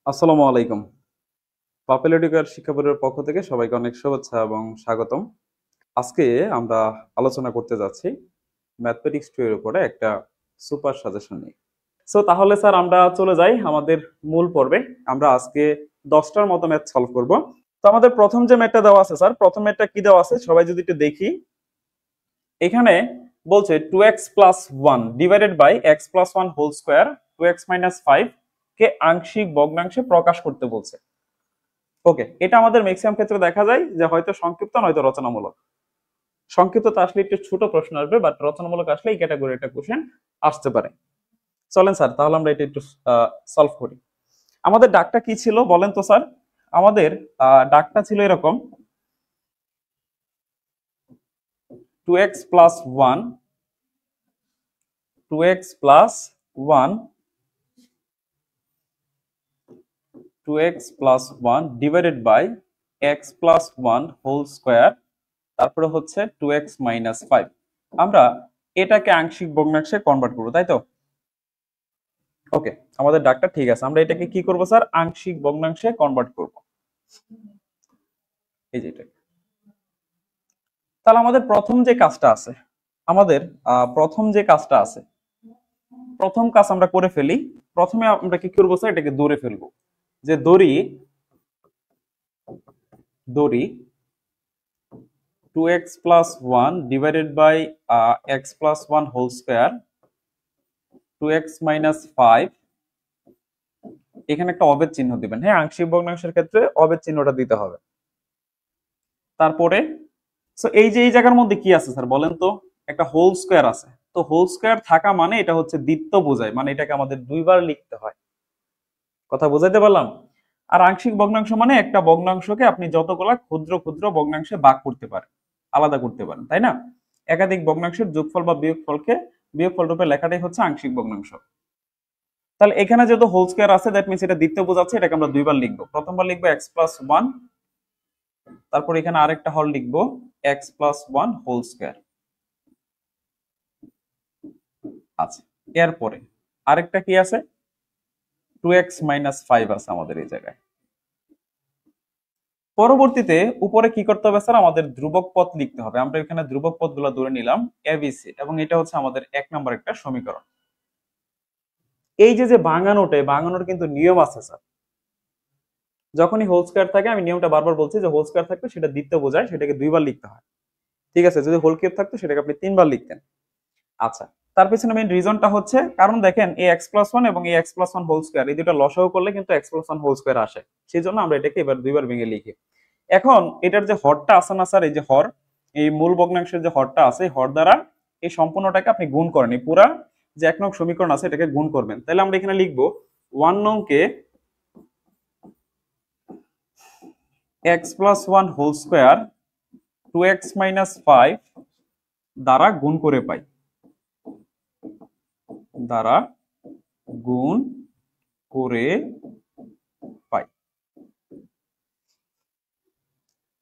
আসসালামু আলাইকুম। পাপুলার শিক্ষা বোর্ডের পক্ষ থেকে সবাইকে অনেক শুভেচ্ছা এবং স্বাগতম। আজকে আমরা আলোচনা করতে যাচ্ছি ম্যাথমেটিক্স 2 এর উপরে একটা সুপার সাজেশন নিয়ে। তাহলে স্যার আমরা চলে যাই আমাদের মূল পর্বে। আমরা আজকে 10টার মতো ম্যাথ সলভ করব। তো আমাদের প্রথম যে ম্যাথটা দেওয়া আছে স্যার, প্রথম ম্যাথটা কি দেওয়া আছে সবাই যদি একটু দেখি। এখানে বলছে 2x plus 1 divided by x plus 1 whole square 2x minus 5 কে আংশিক ভগ্নাংশে প্রকাশ করতে বলছে। ওকে, এটা আমাদের ম্যাক্সিমাম ক্ষেত্রে দেখা যায় যে হয়তো সংক্ষিপ্ত নয়তো রচনামূলক। সংক্ষিপ্ত আসলে একটু ছোট প্রশ্ন আসবে, বাট রচনামূলক আসলে এই ক্যাটাগরির একটা কোশ্চেন আসতে পারে। চলেন স্যার, তাহলে আমরা এটা একটু সলভ করি। আমাদের ডাকটা কি ছিল বলেন তো স্যার? আমাদের ডাকটা ছিল এরকম: 2x plus 1 2x plus 1 2x plus 1 divided by x plus 1 whole square, তারপরে হচ্ছে 2x মাইনাস 5। আমরা এটাকে আংশিক ভগ্নাংশে কনভার্ট করবো, তাই তো? ওকে, আমাদের ডাকটা ঠিক আছে। আমরা এটাকে কি করব স্যার? আংশিক ভগ্নাংশে কনভার্ট করব। এই যে এটা। তাহলে আমাদের প্রথম যে কাজটা আছে, আমাদের প্রথম যে কাজটা আছে, প্রথম কাজ আমরা করে ফেলি। প্রথমে আমরা কি করবো স্যার? এটাকে দৌড়ে ফেলবো। যে দড়ি দড়ি 2x plus 1 divided by x plus 1 whole square 2x minus 5। এখানে একটা অবেদ চিহ্ন দিবেন। হ্যাঁ, আংশিক ভগ্নাংশের ক্ষেত্রে অবেদ চিহ্নটা দিতে হবে। তারপরে এই যে এই জায়গার মধ্যে কি আছে স্যার বলেন তো? একটা হোল স্কয়ার আছে। তো হোল স্কয়ার থাকা মানে এটা হচ্ছে দ্বিত্ব বোঝায়, মানে এটাকে আমাদের দুইবার লিখতে হয়। কথা বুঝাইতে পারলাম? আর আংশিক ভগ্নাংশ মানে একটা ভগ্নাংশকে আপনি যতগুলা ক্ষুদ্র ক্ষুদ্র ভগ্নাংশে ভাগ করতে পারেন, আলাদা করতে পারেন, তাই না? একাধিক ভগ্নাংশের যোগফল বা বিয়োগফল রূপে লেখাটাই হচ্ছে আংশিক ভগ্নাংশ। তাহলে এখানে যেহেতু হোল স্কয়ার আছে, দ্যাট মিনস এটা দ্বিতীয় বোঝাচ্ছে, এটাকে আমরা দুইবার লিখবো। প্রথমবার লিখবো x প্লাস 1, তারপর এখানে আরেকটা হল লিখবো x প্লাস 1 হোল স্কয়ার। আচ্ছা, এরপরে আরেকটা কি আছে? 2x মাইনাস 5 আছে আমাদের এই জায়গায়। পরবর্তীতে উপরে কি করতে হবে স্যার? আমাদের ধ্রুবক পদ লিখতে হবে। আমরা এখানে ধ্রুবক পদগুলো ধরে নিলাম এবিসি, এবং এটা হচ্ছে আমাদের 1 নম্বর একটা সমীকরণ। এই যে যে ভাঙানোটা, ভাঙানোর কিন্তু নিয়ম আছে স্যার। যখনই হোল স্কয়ার থাকে, আমি নিয়মটা বারবার বলছি যে হোল স্কয়ার থাকলে সেটা দ্বিতীয় বোঝায়, সেটাকে দুইবার লিখতে হয়। ঠিক আছে? যদি হোল কিউব থাকতো সেটাকে আপনি তিনবার লিখতেন। আচ্ছা, তার পিছনে মেইন রিজনটা হচ্ছে, কারণ দেখেন এই এক্স প্লাস ওয়ান এবং এই x plus one whole square, এই দুটো লসাগু করলে কিন্তু x plus one whole square আসে। সেই জন্য আমরা এটাকে এবার দুইবার ভেঙে লিখি। এখন এটার যে হরটা আছে না স্যার, এই যে হর, এই মূল ভগ্নাংশের যে হরটা আছে, এই হর দ্বারা এই সম্পূর্ণটাকে আপনি গুণ করেন। এই পুরা যে 1 নং সমীকরণ আছে এটাকে গুণ করবেন। তাহলে আমরা এখানে লিখবো 1 নং কে x plus one whole square 2x minus 5 দ্বারা গুণ করে পাই, দ্বারা গুণ করে পাই।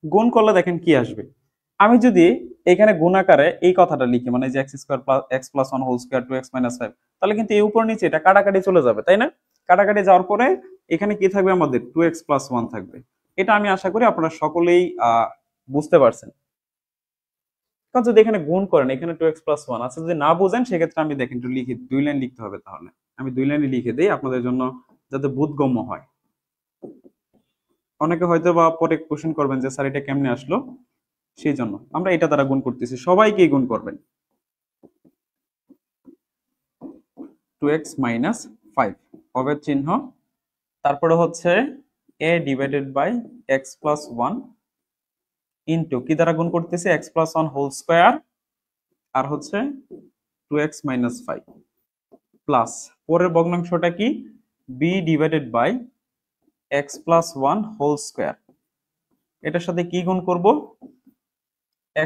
গুণ করলে দেখেন কি আসবে। আমি যদি এখানে গুণ আকারে এই কথাটা লিখি, মানে যে x square plus x plus one whole square 2x minus 5, তাহলে কিন্তু এই উপর নিচে এটা কাটাকাটি চলে যাবে, তাই না? কাটাকাটি যাওয়ার পরে এখানে কি থাকবে? আমাদের 2x প্লাস 1 থাকবে। এটা আমি আশা করি আপনারা সকলেই বুঝতে পারছেন। কারণ যদি এখানে গুণ করেন, এখানে 2x প্লাস 1 আছে, যদি না বুঝেন সেক্ষেত্রে আমি দেখেন একটু লিখি, 2 লাইন লিখতে হবে। তাহলে আমি 2 লাইনে লিখে দিই আপনাদের জন্য, যাতে বোধগম্য হয়। অনেকে হয়তো বা পরে কোশ্চেন করবেন যে স্যার এটা কেমনে আসলো, সেই জন্য আমরা এটা দ্বারা গুণ করতেছি। সবাইকেই গুণ করবেন 2x মাইনাস 5 অবেদ চিহ্ন, তারপরে হচ্ছে a divided by x plus 1 into কি দ্বারা গুণ করতেছি? x প্লাস 1 হোল স্কয়ার, আর হচ্ছে 2x মাইনাস 5 প্লাস পরের ভগ্নাংশটা কি? b divided by x plus 1 whole square. এটার সাথে কি গুণ করব?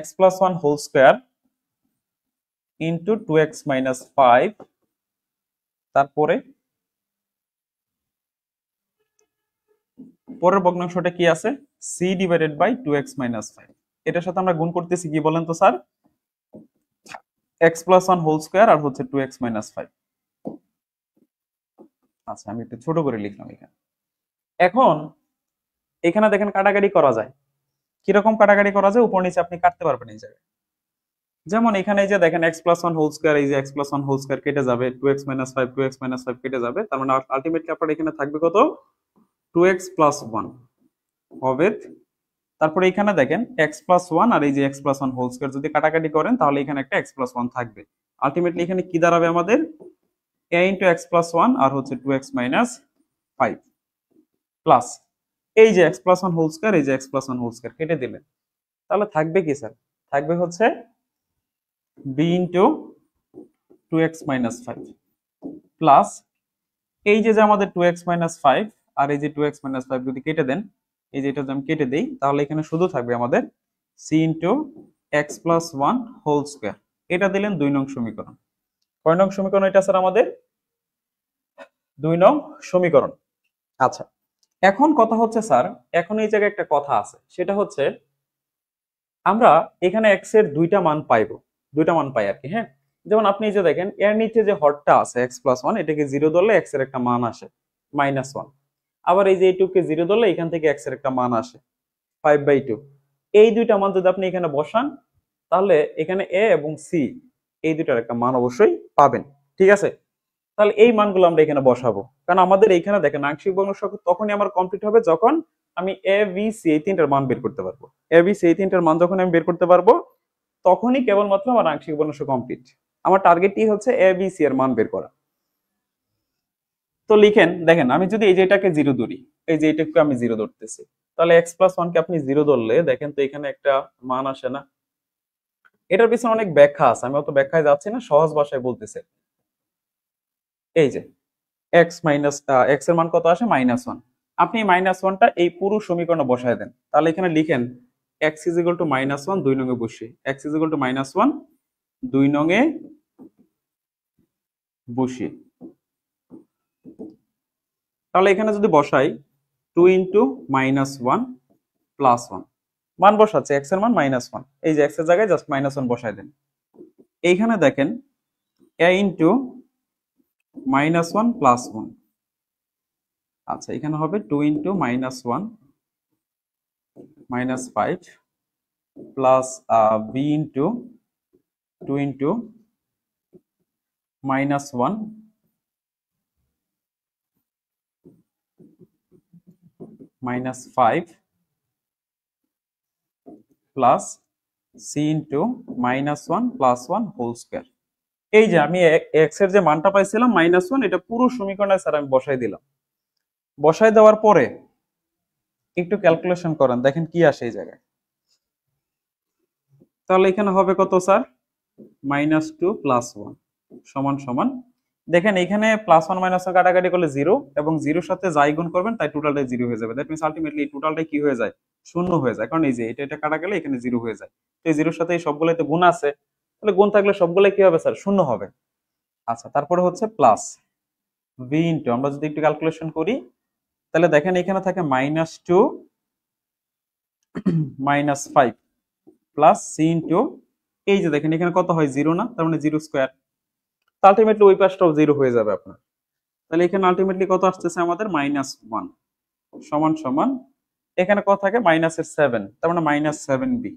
x plus 1 whole square into 2x minus 5, তারপরে পরের ভগ্নাংশটা কি আছে? c divided by 2x minus 5। এটার সাথে আমরা গুণ করতেছি কি বলেন তো sir? x plus 1 whole square আর হচ্ছে 2x মাইনাস 5। আচ্ছা, আমি একটু ছোট করে লিখলাম এখানে। এখন এখানে দেখেন কাটাকাটি করা যায়, কিরকম কাটাকাটি করা যায়, উপর নিচে আপনি কাটতে পারবেন এই জায়গায়। যেমন এখানে এই যে দেখেন x plus one whole square, এই যে x plus one whole square কেটে যাবে, two x minus five, two x minus five কেটে যাবে, তার মানে আলটিমেটলি আপনার এখানে থাকবে কত, টু এক্স প্লাস ওয়ান হবে। তারপরে এখানে দেখেন এক্স প্লাস ওয়ান আর এই যে x plus one whole square যদি কাটাকাটি করেন তাহলে এখানে একটা এক্স প্লাস ওয়ান থাকবে। আলটিমেটলি এখানে কি দাঁড়াবে আমাদের, a into x plus one আর হচ্ছে two x minus five plus এই যে x plus one whole square, এই যে x plus one whole square কেটে দিলেন, তাহলে থাকবে কি স্যার, থাকবে হচ্ছে b into two x minus five plus এই যে আমাদের টু এক্স মাইনাস ফাইভ আর এই যে টু এক্স মাইনাস ফাইভ যদি কেটে দেন, এই যে এটা যদি আমি কেটে দিই তাহলে এখানে শুধু থাকবে আমাদের c into x plus one whole square. এটা দিলেন 2 নং সমীকরণ। কয় নং সমীকরণ এটা স্যার আমাদের, 2 নং সমীকরণ। আচ্ছা, এখন কথা হচ্ছে স্যার, এখন এই জায়গায় একটা কথা আছে, সেটা হচ্ছে আমরা এখানে এক্স এর দুইটা মান পাইবো, দুইটা মান পাই আর কি। হ্যাঁ, যেমন আপনি যে দেখেন এর নিচে যে হরটা আছে এক্স প্লাস ওয়ান, এটাকে জিরো ধরলে এক্স এর একটা মান আসে মাইনাস ওয়ান। আবার এই যে এইটুকে জিরো ধরলে এখান থেকে এক্স এর একটা মান আসে 5/2। এই দুইটা মান যদি আপনি এখানে বসান তাহলে এখানে এ এবং সি এই দুইটার একটা মান অবশ্যই পাবেন। ঠিক আছে, তাহলে এই মানগুলো আমরা এখানে বসাবো, কারণ আমাদের এইখানে দেখেন আংশিক ভগ্নাংশ তখনই আমার কমপ্লিট হবে যখন আমি এ বি সি এই তিনটার মান বের করতে পারবো। এ বি সি এই তিনটার মান যখন আমি বের করতে পারবো তখনই কেবলমাত্র আমার আংশিক ভগ্নাংশ কমপ্লিট। আমার টার্গেটই হচ্ছে এ বি সি এর মান বের করা। তো লিখেন, দেখেন আমি যদি এই যে এটাকে জিরো ধরি, এই যে এটাকে আমি জিরো ধরতেছি, তাহলে এক্স প্লাস ওয়ান কে আপনি জিরো ধরলে দেখেন তো এখানে একটা মান আসে না। এটার পিছনে অনেক ব্যাখ্যা আছে, আমি অত ব্যাখ্যায় যাচ্ছি না, সহজ ভাষায় বলতেছে। এই যে এক্স মাইনাস এক্স এর মান কত আসে, মাইনাস ওয়ান। আপনি মাইনাস ওয়ানটা এই পুরো সমীকরণে বসায় দেন, তাহলে এখানে লিখেন x is equal to minus one 2 নং এ বসিয়ে, x is equal to minus one 2 নং এ বসিয়ে, তাহলে এখানে যদি বসাই 2 into minus one plus one, মান বসাচ্ছে এক্স এর মান মাইনাস ওয়ান, এই যে এক্স এর জায়গায় জাস্ট মাইনাস ওয়ান বসায় দেন। এইখানে দেখেন a into minus one plus one, আচ্ছা এখানে হবে 2 into minus one minus five plus b into 2 into minus one minus five plus c into minus one plus one whole square. এই যে আমি এক্স এর যে মানটা পাইছিলাম মাইনাস ওয়ান, এটা পুরো সমীকরণে স্যার আমি বসাই দিলাম। বসাই দেওয়ার পরে একটু ক্যালকুলেশন করেন, দেখেন কি আসে এই জায়গায়। তাহলে এখানে হবে কত sir, minus two plus one সমান সমান, দেখেন এখানে প্লাস ওয়ান মাইনাস ওয়ান কাটাকাটি করলে জিরো, এবং জিরোর সাথে যাই গুণ করবেন তাই টোটালটাই জিরো হয়ে যাবে। দ্যাট মিনস আলটিমেটলি টোটালটাই কি হয়ে যায়, শূন্য হয়ে যায়, কারণ এই যে এটা এটা কাটা গেলে এখানে জিরো হয়ে যায়। তো এই জিরোর সাথে এই সবগুলোতে গুণ আছে, তাহলে গুণ থাকলে সবগুলো কি হবে স্যার, শূন্য হবে। আচ্ছা, তারপরে হচ্ছে প্লাস ভি ইন্টু, আমরা যদি একটু ক্যালকুলেশন করি তাহলে দেখেন এখানে থাকে minus two minus five plus c into, এই যে দেখেন এখানে কত হয়, জিরো না, তার মানে জিরো স্কোয়ার, আলটিমেটলি ওই পাশটাও জিরো হয়ে যাবে আপনার। তাহলে এখানে আলটিমেটলি কত আসতেছে আমাদের, মাইনাস ওয়ান সমান সমান, এখানে কত থাকে মাইনাসের সেভেন, তার মানে মাইনাস সেভেন বি,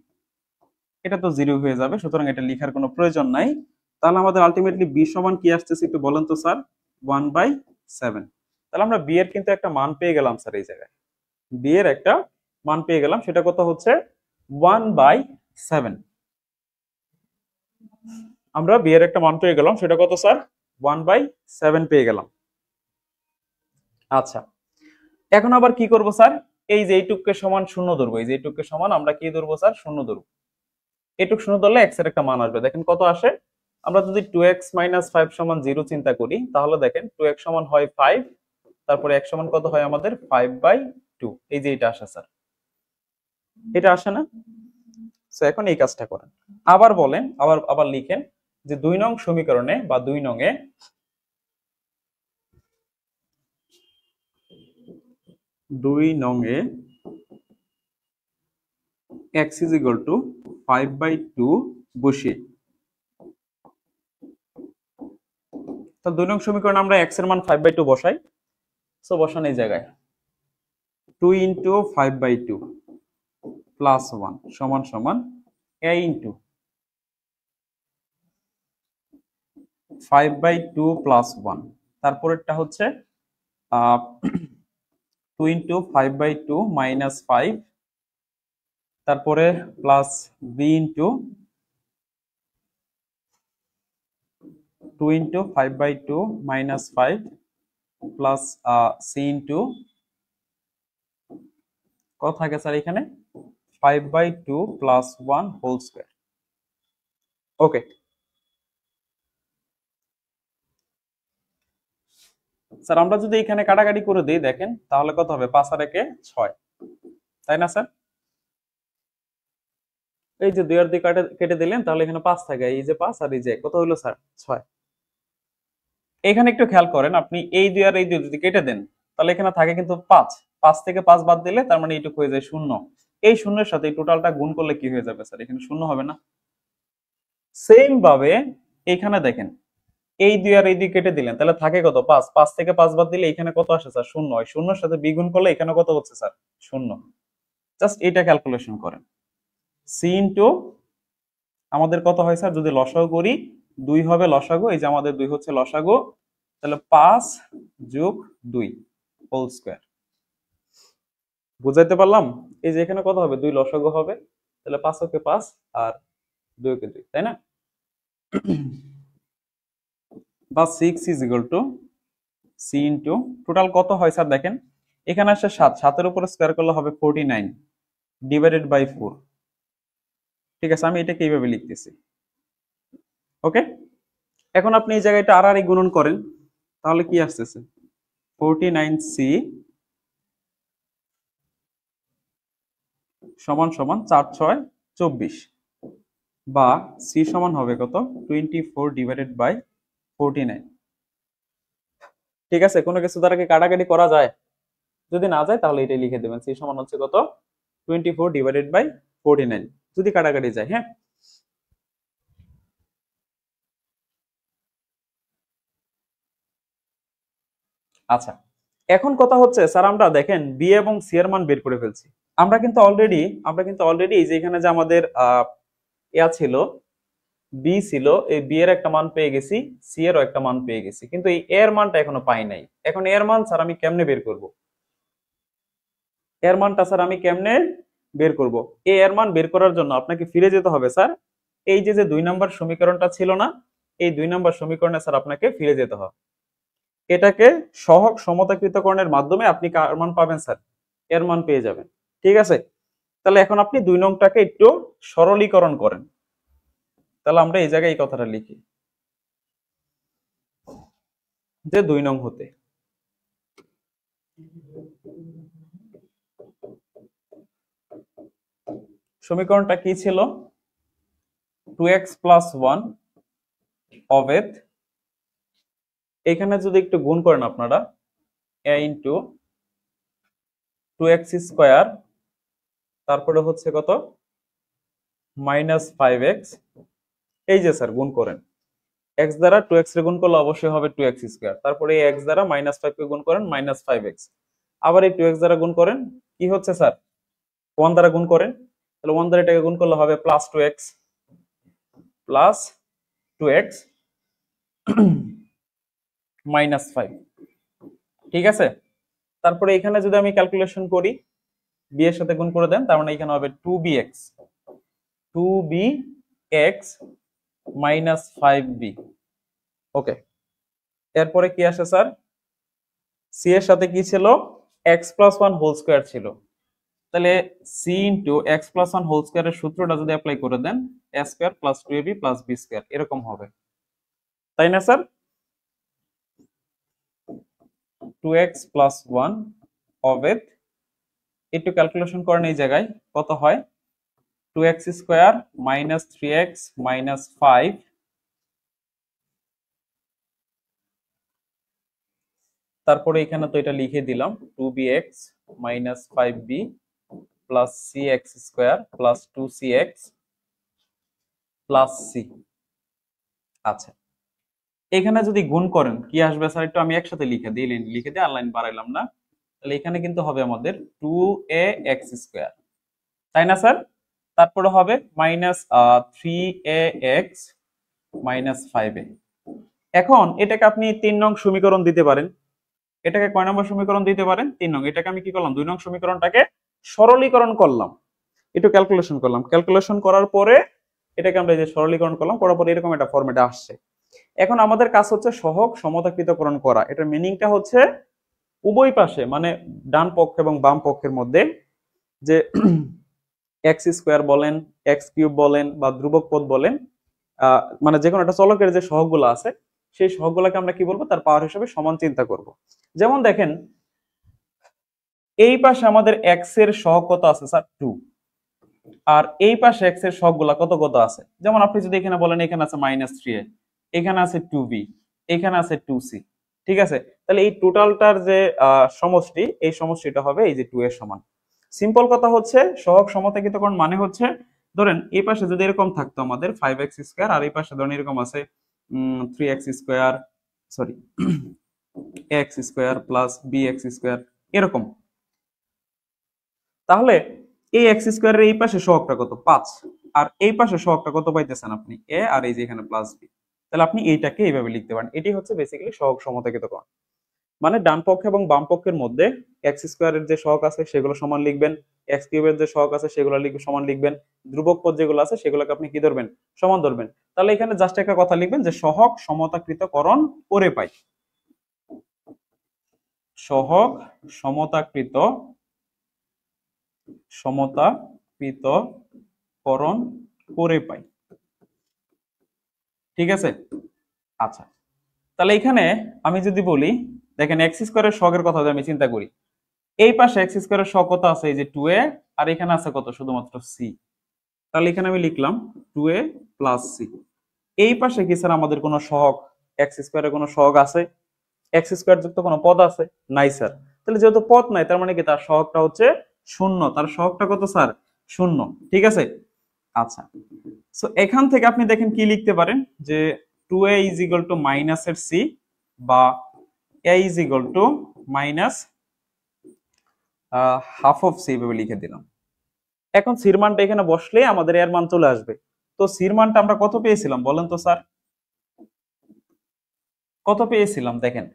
এটা তো জিরো হয়ে যাবে, সুতরাং এটা লেখার কোনো প্রয়োজন নাই। তাহলে আমাদের আলটিমেটলি বি সমান কি আসতেছে একটু বলেন তো স্যার, 1/7। তাহলে আমরা বি এর কিন্তু একটা মান পেয়ে গেলাম স্যার, এই জায়গায় বি এর একটা মান পেয়ে গেলাম, সেটা কত হচ্ছে 1/7। আমরা বি এর একটা মান পেয়ে গেলাম, সেটা কত স্যার, 1/7 পেয়ে গেলাম। আচ্ছা, এখন আবার কি করব স্যার, এই যে এইটুককে সমান শূন্য ধরবো, এই যে এইটুককে সমান আমরা কি ধরবো স্যার, শূন্য ধরবো। এইটুক শূন্য ধরলে এক্স এর একটা মান আসবে, দেখেন কত আসে। আমরা যদি 2x মাইনাস ফাইভ সমান 0 চিন্তা করি তাহলে দেখেন 2x সমান হয় 5, তারপরে x সমান কত হয় আমাদের 5/2, এই যে এটা আসে স্যার, এটা আসে না। সো এখন এই কাজটা করেন, আবার বলেন, আবার আবার লিখেন যে 2 নং সমীকরণে বা 2 নং এ 2 নং এ x is equal to 5/2 বসিয়ে, তো 2 নং সমীকরণে আমরা x এর মান 5/2 বসাই। সো বসান এই জায়গায় 2 ইন্টু 5/2 প্লাস 1 সমান সমান a ইন্টু 5/2 প্লাস 1। তারপরেরটা হচ্ছে 2 ইন্টু 5/2 মাইনাস 5, তারপরে plus b into 2 into 5/2 minus 5 plus c into কত থাকে স্যার এখানে 5/2 plus 1 whole square. Okay sir, আমরা যদি এখানে কাটাকাটি করে দিই দেখেন তাহলে কত হবে 5 আর 1 6, তাই না স্যার? এই যে 2 আর 2 কেটে দিলেন তাহলে এখানে 5 থাকে, এই যে 5 আর এই যে কত হলো স্যার 6। এখানে একটু খেয়াল করেন, আপনি এই 2 আর এই 2 যদি কেটে দেন তাহলে এখানে থাকে কিন্তু 5, 5 থেকে 5 বাদ দিলে তার মানে এইটুকু হয়ে যায় 0। এই শূন্যের সাথে এই টোটালটা গুণ করলে কি হয়ে যাবে স্যার, এখানে 0 হবে না? সেম ভাবে এখানে দেখেন এই 2 আর এই 2 কেটে দিলেন তাহলে থাকে কত 5, 5 থেকে 5 বাদ দিলে এখানে কত আসে স্যার 0 হয়, 0 এর সাথে b গুণ করলে এখানে কত হচ্ছে স্যার 0। জাস্ট এটা ক্যালকুলেশন করেন। c ইনটু আমাদের কত হয় স্যার, যদি লসাগু করি 2 হবে লসাগু, এই যে আমাদের 2 হচ্ছে লসাগু, তাহলে 5 যোগ 2 হোল স্কয়ার। বুঝাইতে পারলাম? এই যে এখানে কত হবে 2 লসাগু হবে, তাহলে 5 ওকে 5 আর 2 কে 2, তাই না? বা 6 is equal to c into total কত হয় স্যার দেখেন, এখানে আসে 7, 7 এর উপরে স্কয়ার করলে হবে 49 ডিভাইডেড বাই 4। ঠিক আছে, আমি এটাকে এইভাবে লিখতেছি। ওকে, এখন আপনি এই জায়গাটা আর গুণন করেন তাহলে কি আসতেছে 49c সমান সমান 4 6 24, বা c সমান হবে কত 24 ডিভাইডেড বাই 49। ঠিক আছে, কোনো কিছু দ্বারা কি কাটাকাটি করা যায়? যদি না যায় তাহলে এটাই লিখে দেবেন, c সমান হচ্ছে কত 24 ডিভাইডেড বাই 49 যদি কাটাকাটি যায়। হ্যাঁ, আচ্ছা এখন কথা হচ্ছে স্যার আমরা দেখেন b এবং c এর মান বের করে ফেলছি। আমরা কিন্তু অলরেডি এই যে এখানে যে আমাদের ইয়া ছিল b ছিল, এই b এর একটা মান পেয়ে গেছি, c এরও একটা মান পেয়ে গেছি, কিন্তু এই a এর মানটা এখনো পাই নাই। এখন এর মান স্যার আমি কেমনে বের করব? এর মানটা স্যার আমি কেমনে বের করব? এর মান বের করার জন্য আপনাকে ফিরে যেতে হবে স্যার, এই যে যে 2 নম্বর সমীকরণটা ছিল না, এই 2 নম্বর সমীকরণে স্যার আপনাকে ফিরে যেতে হবে। এটাকে সহগ সমতাকৃতকরণের মাধ্যমে আপনি কার মান পাবেন স্যার, এর মান পেয়ে যাবেন। ঠিক আছে, তাহলে এখন আপনি 2 নংটাকে একটু সরলীকরণ করেন। তাহলে আমরা এই জায়গায় এই কথাটা লিখি যে 2 নং হতে সমীকরণটা কি ছিল 2x প্লাস 1 অবেদ, এখানে যদি একটু গুণ করেন আপনারা a ইন্টু 2x স্কয়ার, তারপরে হচ্ছে কত মাইনাস 5x, এই যে স্যার গুণ করেন x দ্বারা 2x রে গুণ করলে অবশ্যই হবে 2x স্কয়ার, তারপরে এই x দ্বারা মাইনাস 5 কে গুণ করেন মাইনাস 5x, আবার এই 2x দ্বারা গুণ করেন কি হচ্ছে স্যার 1 দ্বারা গুণ করেন, তাহলে 1 দ্বারা এটাকে গুণ করলে হবে প্লাস 2x মাইনাস 5। ঠিক আছে, তারপরে এখানে যদি আমি ক্যালকুলেশন করি b এর সাথে গুণ করে দেন, তার মানে এখানে হবে 2bx মাইনাস 5b। ওকে, এরপরে কি আসে স্যার, c এর সাথে কি ছিল x প্লাস 1 হোল স্কয়ার ছিল, তাহলে c into x plus 1 whole স্কয়ারের সূত্রটা যদি অ্যাপ্লাই করে দেন a square plus 2ab plus b square এরকম হবে, তাই না স্যার? 2x প্লাস 1 অবেদ একটু ক্যালকুলেশন করেন, এই জায়গায় কত হয় 2x square minus 3x minus 5, তারপরে এখানে তো এটা লিখে দিলাম 2bx minus 5b plus cx square plus 2cx plus c। আচ্ছা, এখানে যদি গুণ করেন কি আসবে স্যার, একটু আমি একসাথে লিখে দিই, লিখে দিয়ে আর লাইন বাড়াইলাম না। তাহলে এখানে কিন্তু হবে আমাদের 2ax², তাই না স্যার? তারপরে হবে -3ax-5a। এখন এটাকে আপনি 3 নং সমীকরণ দিতে পারেন। এটাকে কয় নম্বর সমীকরণ দিতে পারেন? 3 নং। এটাকে আমি কি করলাম, 2 নং সমীকরণটাকে সরলীকরণ করলাম, একটু ক্যালকুলেশন করলাম, ক্যালকুলেশন করার পরে এটাকে আমরা এই যে সরলীকরণ করলাম, করার পরে এরকম একটা ফরম্যাটে আসছে। এখন আমাদের কাজ হচ্ছে সহগ সমতাকৃতকরণ করা। এটার মিনিংটা হচ্ছে উভয় পাশে মানে ডান পক্ষ এবং বাম পক্ষের মধ্যে যে x² বলেন, x³ বলেন বা ধ্রুবক পদ বলেন, মানে যে কোনো একটা চলকের যে সহগগুলো আছে সেই সহগগুলোকে আমরা কি বলবো, তার পাওয়ার হিসেবে সমান চিন্তা করব। যেমন দেখেন এই পাশে আমাদের x এর সহগ কত আছে স্যার? 2। আর এই পাশে x এর সহগগুলা কত কত আছে? যেমন আপনি যদি এখানে বলেন এখানে আছে -3a, এখানে আছে 2b, এখানে আছে 2c, ঠিক আছে? তাহলে এই টোটালটার যে সমষ্টি, এই সমষ্টিটা হবে এই যে 2 এর সমান। সিম্পল কথা হচ্ছে সহগ সমতাকৃতকরণ মানে হচ্ছে, ধরেন এই পাশে যদি এরকম থাকতো আমাদের 5x² আর এই পাশে ধরেন এরকম আছে 3x², sorry a² plus bx², এরকম। তাহলে এই x² এর এই পাশে সহগটা কত? 5। আর এই পাশে সহগটা কত পাইতেছেন আপনি? a, আর এই যে এখানে প্লাস b। তাহলে আপনি এইটাকে এইভাবে লিখতে পারেন। এটি হচ্ছে বেসিক্যালি সহগ সমতাকৃতকরণ। মানে ডান পক্ষ এবং বাম পক্ষের মধ্যে x² এর যে সহগ আছে সেগুলো সমান লিখবেন, x³ এর যে সহগ আছে সেগুলো সমান লিখবেন, ধ্রুবক পদ যেগুলো আছে সেগুলোকে আপনি কি ধরবেন? সমান ধরবেন। তাহলে এখানে জাস্ট একটা কথা লিখবেন যে সহগ সমতাকৃতকরণ করে পাই। সহগ সমতাকৃতকরণ করে পাই, ঠিক আছে? আচ্ছা, তাহলে এখানে আমি যদি বলি, দেখেন x² এর সহগের কথা যদি আমি চিন্তা করি, এই পাশে x² এর সহগ কত আছে? এই যে 2a, আর এখানে আছে কত? শুধুমাত্র c। তাহলে এখানে আমি লিখলাম 2a প্লাস c। এই পাশে কি স্যার আমাদের কোনো সহগ x² এর কোনো সহগ আছে? x² যুক্ত কোনো পদ আছে? নাই স্যার। তাহলে যেহেতু পদ নাই তার মানে কি তার সহগটা হচ্ছে 0। তার সহগটা কত স্যার? 0, ঠিক আছে? আচ্ছা, সো এখান থেকে আপনি দেখেন কি লিখতে পারেন যে 2a is equal to minus এর c বা a is equal to minus half of c ভাবে লিখে দিলাম। এখন সির মানটা এখানে বসলে আমাদের এর মান চলে আসবে। তো সির মানটা আমরা কত পেয়েছিলাম বলেন তো স্যার? কত পেয়েছিলাম দেখেন,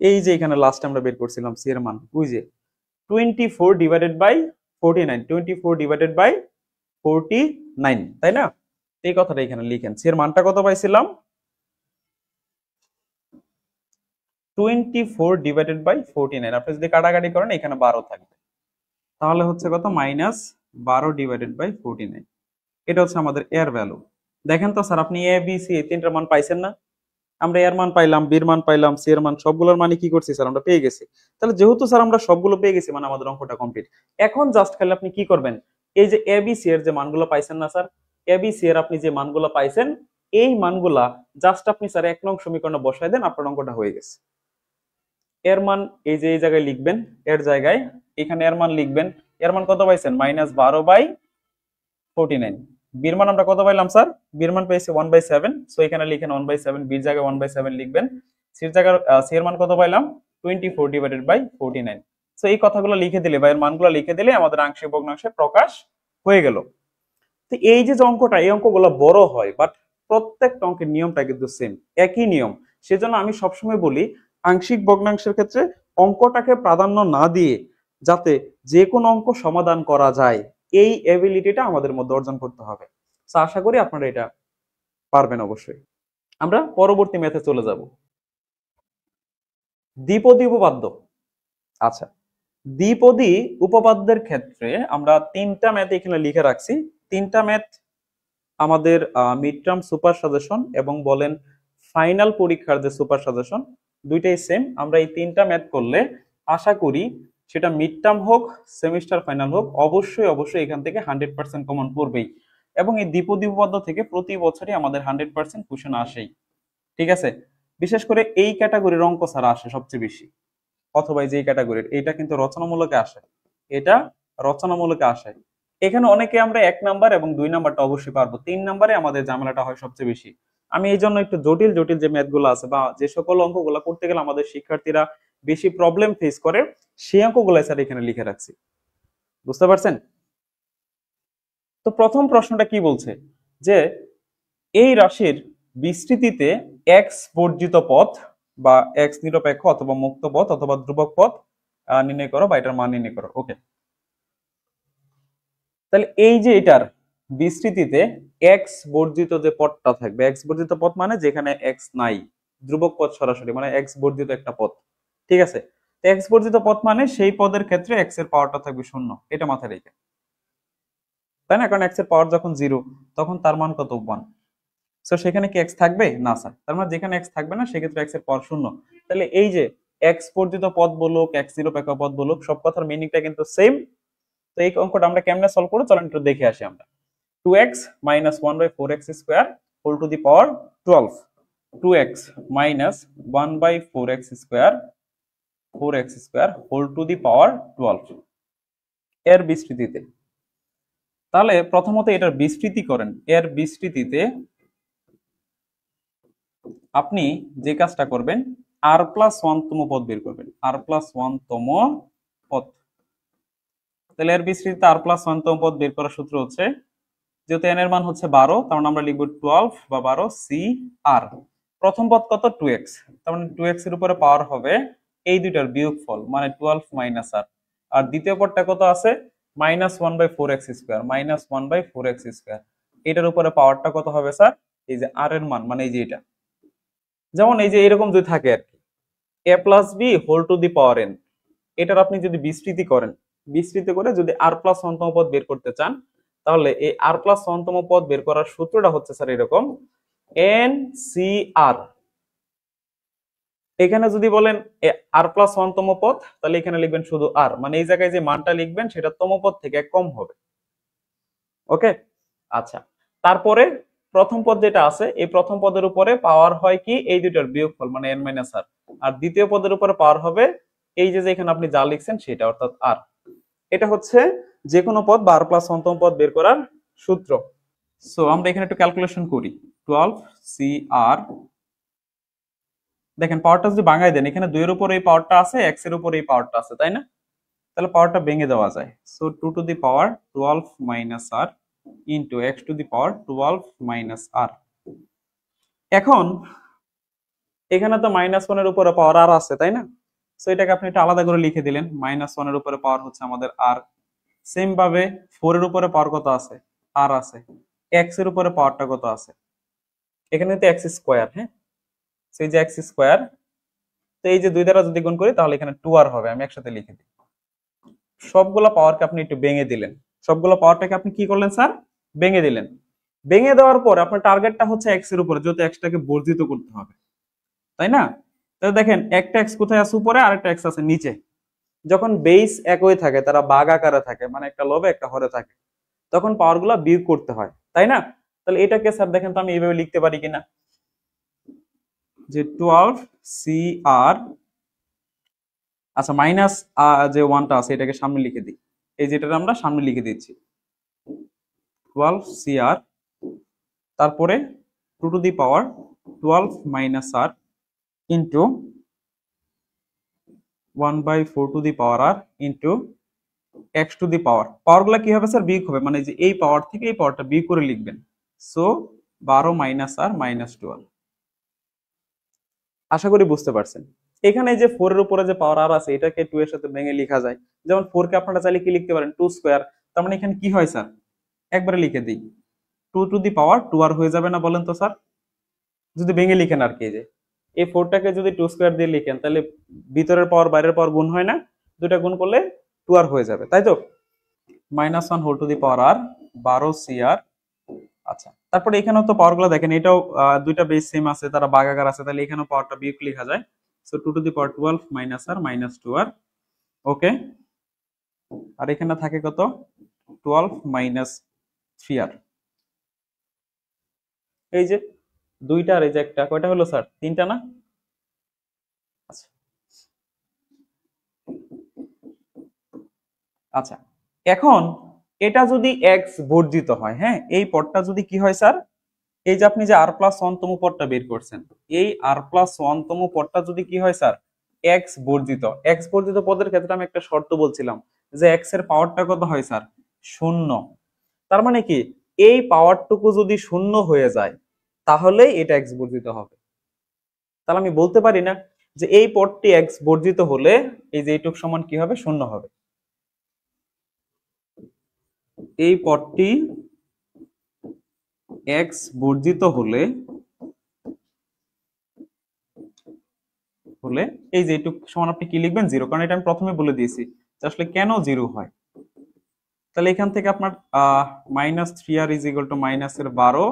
এই যে এখানে লাস্ট আমরা বের করছিলাম সি এর মান, ওই যে 24 ডিভাইডেড বাই 49, 24 ডিভাইডেড বাই 49, তাই না? এই কথাটা এখানে লিখেন, সি এর মানটা কত পাইছিলাম? 24 ডিভাইডেড বাই 49। আপনি যদি কাটাকাটি করেন এখানে 12 থাকবে, তাহলে হচ্ছে কত? -12 ডিভাইডেড বাই 49। এটা হচ্ছে আমাদের এর ভ্যালু। দেখেন তো স্যার, আপনি এ বি সি এই তিনটার মান পাইছেন না? আমরা এর মান পাইলাম, বির মান পাইলাম, সি এর মান, সবগুলোর মানে কি করছি স্যার? আমরা পেয়ে গেছি। তাহলে যেহেতু স্যার আমরা সবগুলো পেয়ে গেছি মানে আমাদের অঙ্কটা কমপ্লিট। এখন জাস্ট খালি আপনি কি করবেন, এই যে এ বি সি এর যে মানগুলো পাইছেন না স্যার, এ বি সি এর আপনি যে মানগুলো পাইছেন এই মানগুলা জাস্ট আপনি স্যার 1 নং সমীকরণে বসায় দেন, আপনার অঙ্কটা হয়ে গেছে। এর মান এই যে এই জায়গায় লিখবেন, এর জায়গায় এখানে এর মান লিখবেন। এর মান কত পাইছেন? -12/49। বির মান আমরা কত পাইলাম স্যার? বির মান পেয়েছি 1/7। সো এখানে লিখেন 1/7, বির জায়গায় 1/7 লিখবেন। সির জায়গায় সি এর মান কত পাইলাম? 24 ডিভাইডেড বাই 49। সো এই কথাগুলো লিখে দিলে বা এর মানগুলো লিখে দিলে আমাদের আংশিক ভগ্নাংশে প্রকাশ হয়ে গেল। তো এই যে অঙ্কটা, এই অঙ্কগুলো বড় হয় বাট প্রত্যেকটা অঙ্কের নিয়মটা কিন্তু সেম, একই নিয়ম। সেজন্য আমি সবসময় বলি আংশিক ভগ্নাংশের ক্ষেত্রে অঙ্কটাকে প্রাধান্য না দিয়ে যাতে যে কোনো অঙ্ক সমাধান করা যায় এই এবিলিটিটা আমাদের মধ্যে অর্জন করতে হবে। তো আশা করি আপনারা এটা পারবেন অবশ্যই। আমরা পরবর্তী ম্যাথে চলে যাব, দ্বিপদী উপপাদ্য। আচ্ছা, দ্বিপদী উপপাদ্যের ক্ষেত্রে আমরা 3টা ম্যাথ এখানে লিখে রাখছি। 3টা ম্যাথ আমাদের মিড টার্ম সুপার সাজেশন এবং বলেন ফাইনাল পরীক্ষার যে সুপার সাজেশন, দুইটাই সেম। আমরা এই 3টা ম্যাথ করলে আশা করি সেটা মিড টার্ম হোক সেমিস্টার ফাইনাল হোক অবশ্যই অবশ্যই এখান থেকে 100% কমন পড়বেই। এবং এই দ্বিপদী উপপাদ্য থেকে প্রতি বছরই আমাদের 100% কোশ্চেন আসেই, ঠিক আছে? বিশেষ করে এই ক্যাটাগরির অঙ্ক ছাড়া আসে সবচেয়ে বেশি, অথবা এই যে ক্যাটাগরির, এটা কিন্তু রচনামূলকে আসে, এটা রচনামূলকে আসে। এখানে অনেকে আমরা 1 নাম্বার এবং 2 নাম্বারটা অবশ্যই পারবো, 3 নাম্বারে আমাদের ঝামেলাটা হয় সবচেয়ে বেশি। আমি এই জন্য একটু জটিল জটিল যে ম্যাথগুলো আছে বা যে সকল অঙ্কগুলো করতে গেলে আমাদের শিক্ষার্থীরা বেশি প্রবলেম ফেস করে সেই অঙ্কগুলো স্যার এখানে লিখে রাখছি। বুঝতে পারছেন? তো প্রথম প্রশ্নটা কি বলছে যে এই রাশির বিস্তৃতিতে এক্স বর্জিত পথ বা এক্স নিরপেক্ষ অথবা মুক্ত পথ অথবা ধ্রুবক পথ নির্ণয় করো বা এটার মান নির্ণয় করো। ওকে, তাহলে এই যে এটার বিস্তৃতিতে এক্স বর্জিত যে পথটা থাকবে, এক্স বর্জিত পথ মানে যেখানে এক্স নাই, ধ্রুবক পথ সরাসরি মানে এক্স বর্জিত একটা পথ, ঠিক আছে? এক্স বর্জিত পথ মানে সেই পদের ক্ষেত্রে এক্স এর পাওয়ারটা থাকবে শূন্য, এটা মাথায় রেখে, তাই না? কারণ এক্স এর পাওয়ার যখন জিরো তখন তার মান কত? 1। সো সেখানে কি এক্স থাকবে না স্যার? তার মানে যেখানে এক্স থাকবে না সেক্ষেত্রে এক্স এর পাওয়ার শূন্য। তাহলে এই যে এক্স বর্জিত পদ বলুক এক্স নিরপেক্ষ পদ বলুক সব কথার মিনিংটা কিন্তু সেম। তো এই অঙ্কটা আমরা কেমনে সলভ করব চলেন একটু দেখে আসি আমরা। 2x minus 1 by 4x square whole to the power 12, 2x minus 1 by 4x square whole to the power 12 এর বিস্তৃতিতে। তাহলে প্রথমত এটার বিস্তৃতি করেন, এর বিস্তৃতিতে আপনি যে কাজটা করবেন r+1 তম পদ বের করবেন, r+1 তম পদ। তাহলে এর বিস্তৃতিতে r+1 তম পদ বের করার সূত্র হচ্ছে, যেহেতু n এর মান হচ্ছে 12 তার মানে আমরা লিখব 12 বা 12 সি আর। প্রথম পদ কত? 2x, তার মানে 2x এর উপরে পাওয়ার হবে এই দুইটার বিয়োগফল মানে 12 মাইনাস আর। আর দ্বিতীয় পদটা কত আছে? -1/4x², -1/4x²। এটার উপরে পাওয়ারটা কত হবে স্যার? এই যে আর এর মান মানে এই যে এটা, যেমন এই যে এরকম যদি থাকে আর কি, a plus b whole to the power n, এটার আপনি যদি বিস্তৃতি করেন, বিস্তৃতি করে যদি r+1 তম পদ বের করতে চান তাহলে এই r+1 তম পদ বের করার সূত্রটা হচ্ছে স্যার এরকম, n c r। এখানে যদি বলেন r+1 তম পদ তাহলে এখানে লিখবেন শুধু r, মানে এই জায়গায় যে মানটা লিখবেন সেটা তম পদ থেকে কম হবে। ওকে, আচ্ছা। তারপরে প্রথম পদ যেটা আছে এই প্রথম পদের উপরে পাওয়ার হয় কি এই দুইটার বিয়োগফল মানে n - r, আর দ্বিতীয় পদের উপরে পাওয়ার হবে এই যে এখানে আপনি যা লিখছেন সেটা অর্থাৎ r। এটা হচ্ছে যে কোনো পদ বা r+1 তম পদ বের করার সূত্র। সো আমরা এখানে একটু ক্যালকুলেশন করি। 12 cr, দেখেন পাওয়ারটা যদি ভাঙায় দেন, এখানে 2 এর উপর এই পাওয়ারটা আছে, x এর উপর এই পাওয়ারটা আছে, তাই না? তাহলে পাওয়ারটা ভেঙে দেওয়া যায়। So 2 to the power 12 minus r into x to the power 12 minus r। এখন এখানে তো -1 এর উপরে পাওয়ার r আছে, তাই না? সো এটাকে আপনি একটু আলাদা করে লিখে দিলেন, -1 এর উপরে পাওয়ার হচ্ছে আমাদের r। সেম ভাবে 4 এর উপরে পাওয়ার কত আছে? r আছে। x এর উপরে পাওয়ারটা কত আছে? এখানে তো x স্কয়ার, হ্যাঁ, সেই যে x স্কয়ার, তো এই যে 2 দ্বারা যদি গুণ করি তাহলে এখানে 2r হবে। আমি একসাথে লিখে দিই। সবগুলা পাওয়ারকে আপনি একটু ভেঙে দিলেন, সবগুলা পাওয়ারটাকে আপনি কি করলেন স্যার? ভেঙে দিলেন। ভেঙে দেওয়ার পর আপনার টার্গেটটা হচ্ছে x এর উপরে, যেহেতু x টাকে বর্জিত করতে হবে, তাই না? তাহলে দেখেন একটা x কোথায় আছে? উপরে, আর একটা x আছে নিচে। যখন বেস একই থাকে, তারা ভাগ আকারে থাকে, মানে একটা লবে একটা হরে থাকে, তখন পাওয়ারগুলো বিয়োগ করতে হয়, তাই না? তাহলে এটাকে স্যার দেখেন তো আমি এইভাবে লিখতে পারি কিনা, যে 12 cr, আচ্ছা মাইনাস যে 1টা আছে এটাকে সামনে লিখে দিই, এই যেটা আমরা সামনে লিখে দিচ্ছি 12 cr, তারপরে 2 to the power 12 minus r into 1/4 to the power r into x to the power. পাওয়ারগুলো কি হবে স্যার? বিয়োগ হবে, মানে যে এই পাওয়ার থেকে এই পাওয়ারটা বিয়োগ করে লিখবেন। So 12 minus r minus 12। আশা করি বুঝতে পারছেন। এখানে যে 4 এর উপরে যে পাওয়ার r আছে এটাকে 2 এর সাথে ভেঙে লেখা যায়, যেমন 4 কে আপনারা চাইলে কি লিখতে পারেন? 2 স্কয়ার। তার মানে এখানে কি হয় স্যার? একবারে লিখে দিই, 2 টু দি পাওয়ার 2r হয়ে যাবে না বলেন তো স্যার? যদি ভেঙে লিখেন আর কি, যে এই 4টাকে যদি 2 স্কয়ার দিয়ে লিখেন তাহলে ভিতরের পাওয়ার বাইরের পাওয়ার গুণ হয় না, দুটা গুণ করলে 2r হয়ে যাবে, তাই তো? -1 whole to the power r 12 cr। আচ্ছা, তারপরে এখানেও তো পাওয়ার গুলো দেখেন, এটাও দুইটা বেস সেম আছে, তারা ভাগাকার আছে, তাহলে এখানেও পাওয়ারটা বিয়োগ লেখা যায়। So 2 to the power 12 minus r minus 2r। ওকে, আর এখানে থাকে কত? 12 মাইনাস 3r। এই যে দুইটা আর এই যে একটা, কয়টা হলো স্যার? তিনটা না? আচ্ছা আচ্ছা, এখন এটা যদি x বর্জিত হয়, হ্যাঁ, এই পদটা যদি কি হয় স্যার? এই যে আপনি যে আর প্লাস ওয়ানতম পদটা বের করছেন, এই আর প্লাস ওয়ানতম পদটা যদি কি হয় স্যার, এক্স বর্জিত, এক্স বর্জিত পদের ক্ষেত্রে আমি একটা শর্ত বলছিলাম যে এক্স এর পাওয়ারটা কত হয় স্যার, শূন্য। তার মানে কি, এই পাওয়ারটুকু যদি শূন্য হয়ে যায় তাহলেই এটা এক্স বর্জিত হবে। তাহলে আমি বলতে পারি না যে এই পদটি এক্স বর্জিত হলে এই যে এইটুক সমান কি হবে, শূন্য হবে। এই পদটি এক্স বর্জিত হলে হলে এই যে এইটুক সমান আপনি কি লিখবেন, জিরো, কারণ এটা আমি প্রথমে বলে দিয়েছি যে আসলে কেন জিরো হয়। তাহলে এখান থেকে আপনার -3r = -12,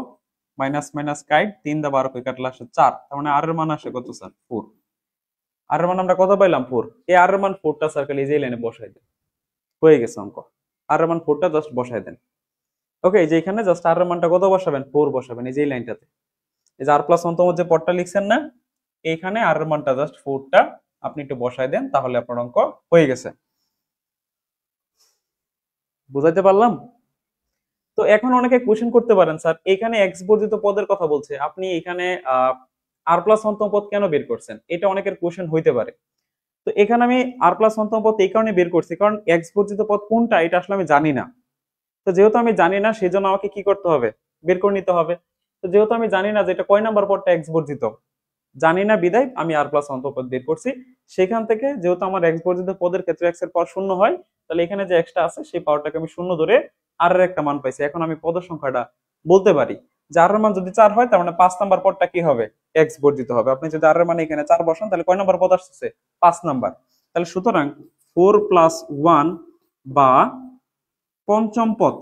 মাইনাস মাইনাস কাইট 3 দা 12 কই কাটলে আসে 4, তার মানে আর এর মান আসে কত স্যার, 4। আর এর মান আমরা কত পাইলাম, 4। এই আর এর মান 4টা সার্কেল এই যে লাইনে বসাই দেন, হয়ে গেছে অঙ্ক। আর এর মান 4টা জাস্ট বসাই দেন। ওকে, এই যে এখানে জাস্ট আর এর মানটা কত বসাবেন, 4 বসাবেন এই যে এই লাইনটাতে। এই যে আর প্লাস 1 তম যে পদটা লিখছেন না, এইখানে আর এর মানটা জাস্ট 4টা আপনি একটু বসাই দেন, তাহলে আপনার অঙ্ক হয়ে গেছে। বুঝাইতে পারলাম? তো এখন অনেকে কোশ্চেন করতে পারেন, স্যার এখানে এক্স বর্জিত পদের কথা বলছে, আপনি এখানে আর প্লাস অন্তম পদ কেন বের করছেন, এটা অনেকের কোশ্চেন হইতে পারে। তো এখানে আমি আর প্লাস অন্তম পদ এই কারণে বের করছি, কারণ এক্স বর্জিত পদ কোনটা এটা আসলে আমি জানি না। তো যেহেতু আমি জানি না, সেই জন্য আমাকে কি করতে হবে, বের করে নিতে হবে। তো যেহেতু আমি জানি না যে এটা কয় নাম্বার পদটা এক্স বর্জিত, জানি না বিদায় আমি আর প্লাস অন্তম পদ বের করছি। সেখান থেকে যেহেতু আমার এক্স বর্জিত পদের ক্ষেত্রে এক্স এর পাওয়ার শূন্য হয়, তাহলে এখানে যে এক্সটা আছে সেই পাওয়ারটাকে আমি শূন্য ধরে আর এর একটা মান পাইছি। এখন আমি পদের সংখ্যাটা বলতে পারি যে আর এর মান যদি 4 হয়, তার মানে 5 নাম্বার পদটা কি হবে, এক্স বর্জিত হবে। আপনি যদি আর এর মানে এখানে 4 বসান, তাহলে কয় নাম্বার পদ আসছে, 5 নাম্বার। তাহলে সুতরাং 4+1 বা পঞ্চম পদ,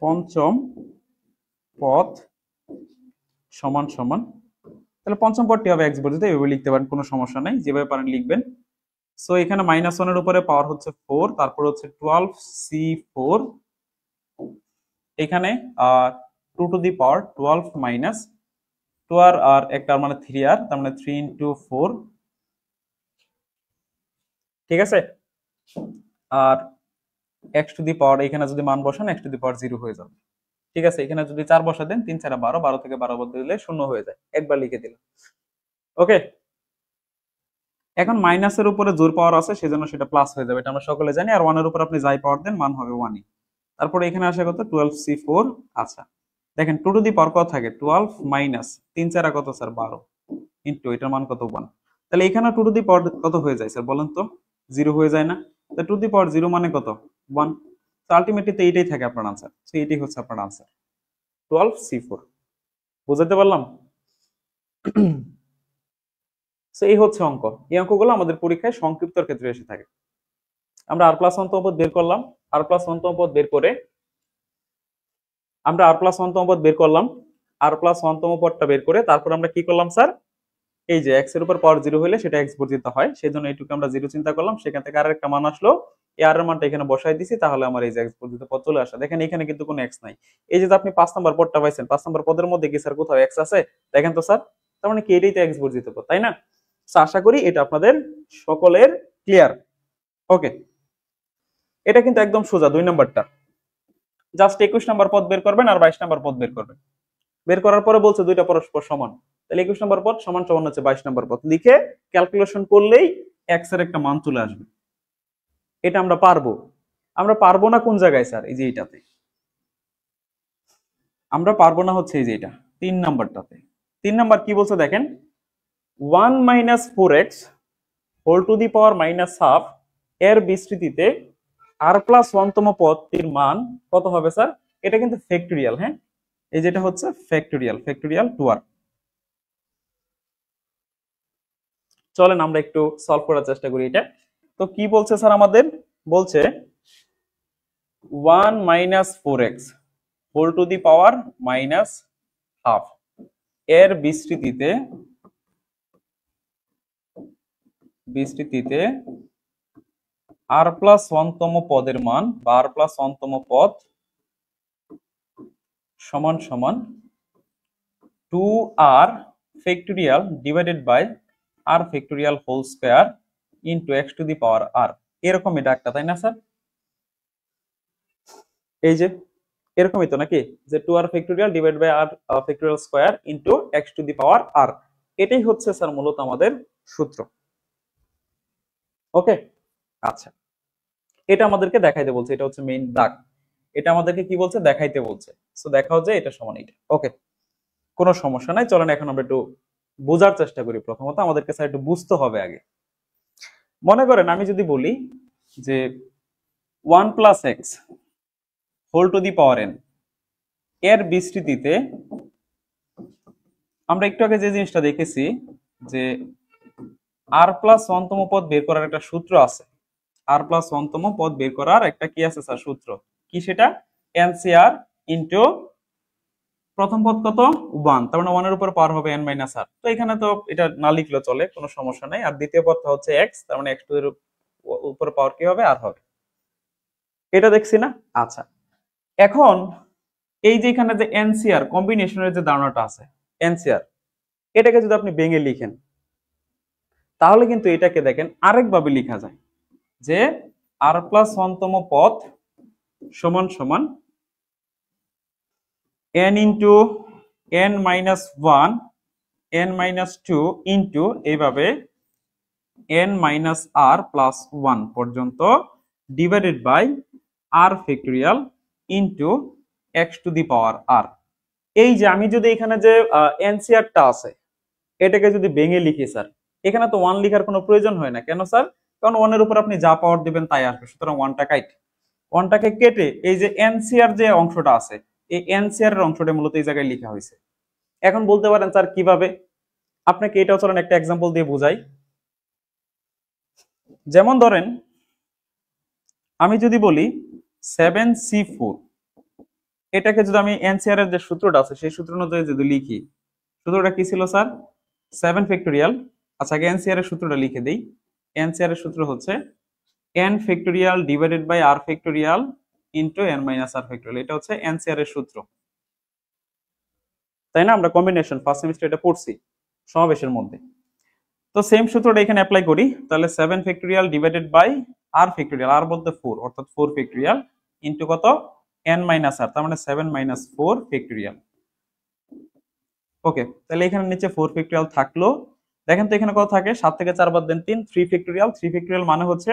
পঞ্চম পদ সমান সমান, তাহলে পঞ্চম পদটি হবে এক্স বর্জিত, এভাবে লিখতে পারেন, কোনো সমস্যা নাই, যেভাবে পারেন লিখবেন। সো এখানে -1 এর উপরে পাওয়ার হচ্ছে 4, তারপর হচ্ছে 12c4, এখানে 2 টু দি পাওয়ার 12 মাইনাস 2 আর একটা মানে 3r, তার মানে 3 × 4, ঠিক আছে। আর x টু দি পাওয়ার, এখানে যদি মান বসান x টু দি পাওয়ার 0 হয়ে যাবে, ঠিক আছে। এখানে যদি 4 বসা দেন, 3 4 12, 12 থেকে 12 বলতে দিলে 0 হয়ে যায়, একবার লিখে দিলাম। ওকে, এখন মাইনাসের উপরে জোর পাওয়ার আছে, সেজন্য সেটা প্লাস হয়ে যাবে, এটা আমরা সকলে জানি। আর 1 এর উপর আপনি যাই পাওয়ার দেন, মান হবে 1ই। তারপরে এখানে আসে কত, 12c4। আচ্ছা দেখেন, 2 টু দি পাওয়ার কত থাকে, 12 মাইনাস 3 4 কত স্যার, 12, ইনটু এটার মান কত, 1। তাহলে এখানে 2 টু দি পাওয়ার কত হয়ে যায় স্যার, বলেন তো, 0 হয়ে যায় না? তো 2 টু দি পাওয়ার 0 মানে কত, 1। তো আলটিমেটলি তো এইটাই থাকে আপনার আনসার। তো এইটাই হচ্ছে আপনার আনসার, 12c4। বুঝাতে পারলাম? তো এই হচ্ছে অঙ্ক। এই অঙ্কগুলো আমাদের পরীক্ষায় সংক্ষিপ্তর ক্ষেত্রে এসে থাকে। আমরা আর প্লাস অন্তম পদ বের করলাম, আর প্লাস অন্তম পদ বের করে আমরা আর প্লাস ওয়ানতম পদ বের করলাম, আর প্লাস ওয়ানতম পদটা বের করে তারপর আমরা কি করলাম স্যার, এই যে এক্স এর উপর পাওয়ার 0 হলে সেটা এক্স বর্জিত হয়, সেই জন্য এইটুকু আমরা 0 চিন্তা করলাম, সেখান থেকে আর একটা মান আসলো, এই আর এর মানটা এখানে বসাই দিছি, তাহলে আমার এই যে এক্স বর্জিত পদ চলে আসে। দেখেন এখানে কিন্তু কোনো এক্স নাই। এই যে আপনি 5 নাম্বার পদটা পাইছেন, 5 নাম্বার পদের মধ্যে কি স্যার কোথাও এক্স আছে, দেখেন তো স্যার, তার মানে কি এটাই তো এক্স বর্জিত পদ, তাই না? তো আশা করি এটা আপনাদের সকলের ক্লিয়ার। ওকে, এটা কিন্তু একদম সোজা, 2 নাম্বারটা জাস্ট 21 নাম্বার পদ বের করবেন আর 22 নাম্বার পদ বের করবেন। বের করার পরে বলছে দুইটা পরস্পর সমান, তাহলে 21 নম্বর পদ সমান সমান হচ্ছে 22 নম্বর পদ, লিখে ক্যালকুলেশন করলেই এক্স এর একটা মান চলে আসবে। এটা আমরা পারবো। আমরা পারবো না কোন জায়গায় স্যার, এই যে এইটাতে আমরা পারবো না, হচ্ছে এই যে এটা 3 নাম্বারটাতে। 3 নাম্বার কি বলছে দেখেন, 1 - 4x whole to the power -12 এর বিস্তৃতিতে আর প্লাস 1 তম পদটির মান কত হবে স্যার, এটা কিন্তু ফ্যাক্টরিয়াল, হ্যাঁ এই যেটা হচ্ছে ফ্যাক্টরিয়াল, ফ্যাক্টরিয়াল 2r। চলেন আমরা একটু সলভ করার চেষ্টা করি এটা। তো কি বলছে স্যার, আমাদের বলছে 1 - 4x whole to the power -12 এর বিস্তৃতিতে আর প্লাস 1 তম পদের মান বা আর প্লাস 1 তম পদ সমান সমান 2r factorial divided by r factorial whole square into x to the power r, এরকম এটা একটা, তাই না স্যার? এই যে এরকমই তো নাকি, যে 2r factorial divide by r factorial square into x to the power r। এটাই হচ্ছে স্যার মূলত আমাদের সূত্র। ওকে, আচ্ছা, এটা আমাদেরকে দেখাইতে বলছে, এটা হচ্ছে মেইন দাগ। এটা আমাদেরকে কি বলছে, দেখাইতে বলছে। সো দেখাও যে এটা সমান এটা। ওকে, কোনো সমস্যা নাই, চলেন এখন আমরা একটু বোঝার চেষ্টা করি। প্রথমত আমাদেরকে স্যার একটু বুঝতে হবে আগে। মনে করেন আমি যদি বলি যে 1 plus x whole to the power n এর বিস্তৃতিতে আমরা একটু আগে যে জিনিসটা দেখেছি যে r প্লাস 1 তম পদ বের করার একটা সূত্র আছে। r প্লাস 1 তম পদ বের করার একটা কি আছে স্যার, সূত্র কি সেটা, NCR ইনটু প্রথম পদ কত 1, তার মানে 1 এর উপর পাওয়ার হবে n মাইনাস r। তো এখানে তো এটা না লিখলেও চলে, কোনো সমস্যা নাই। আর দ্বিতীয় পদটা হচ্ছে x, তার মানে x টু এর উপর পাওয়ার কি হবে, r হবে। এটা দেখছি না? আচ্ছা, এখন এই যে এখানে যে NCR কম্বিনেশনের যে ধারণাটা আছে, NCR এটাকে যদি আপনি ভেঙে লিখেন তাহলে কিন্তু এটাকে দেখেন আরেকভাবে লেখা যায় যে r প্লাস 1 তম পদ সমান সমান n into n minus 1 n minus 2 into এইভাবে n মাইনাস r প্লাস 1 পর্যন্ত divided by r factorial into x to the power r। এই যে আমি যদি এখানে যে এনসিআরটা আছে এটাকে যদি ভেঙে লিখি স্যার, এখানে তো 1 লেখার কোনো প্রয়োজন হয় না। কেন স্যার? কারণ 1 এর উপর আপনি যা পাওয়ার দিবেন তাই আসবে, সুতরাং 1টা কাইট, 1টাকে কেটে এই যে এনসিআর যে অংশটা আছে এই এনসিআর এর অংশটা মূলত এই জায়গায় লেখা হয়েছে। এখন বলতে পারেন স্যার কিভাবে, আপনাকে এটাও চলেন একটা এক্সাম্পল দিয়ে বোঝাই। যেমন ধরেন আমি যদি বলি 7c4, এটাকে যদি আমি এনসিআর এর যে সূত্রটা আছে সেই সূত্র অনুযায়ী যদি লিখি, সূত্রটা কি ছিল স্যার, 7 ফ্যাক্টোরিয়াল। আচ্ছা, আগে এনসিআর এর সূত্রটা লিখে দেই। এনসিআর এর সূত্র হচ্ছে n factorial divided by r factorial into n minus r factorial. এটা হচ্ছে এনসিআর এর সূত্র, তাই না? আমরা কম্বিনেশন ফার্স্ট সেমিস্টার এটা পড়ছি সমাবেশের মধ্যে। তো সেম সূত্রটা এখানে অ্যাপ্লাই করি, তাহলে 7 factorial divided by r factorial, r বলতে 4 অর্থাৎ 4 ফ্যাক্টোরিয়াল ইনটু কত n মাইনাস r, তার মানে 7 মাইনাস 4 ফ্যাক্টোরিয়াল। ওকে, তাহলে এখানে নিচে 4 ফ্যাক্টোরিয়াল থাকলো। দেখেন তো এখানে কত থাকে, 7 থেকে 4 বাদ দেন 3, 3 ফ্যাক্টোরিয়াল। 3 ফ্যাক্টোরিয়াল মানে হচ্ছে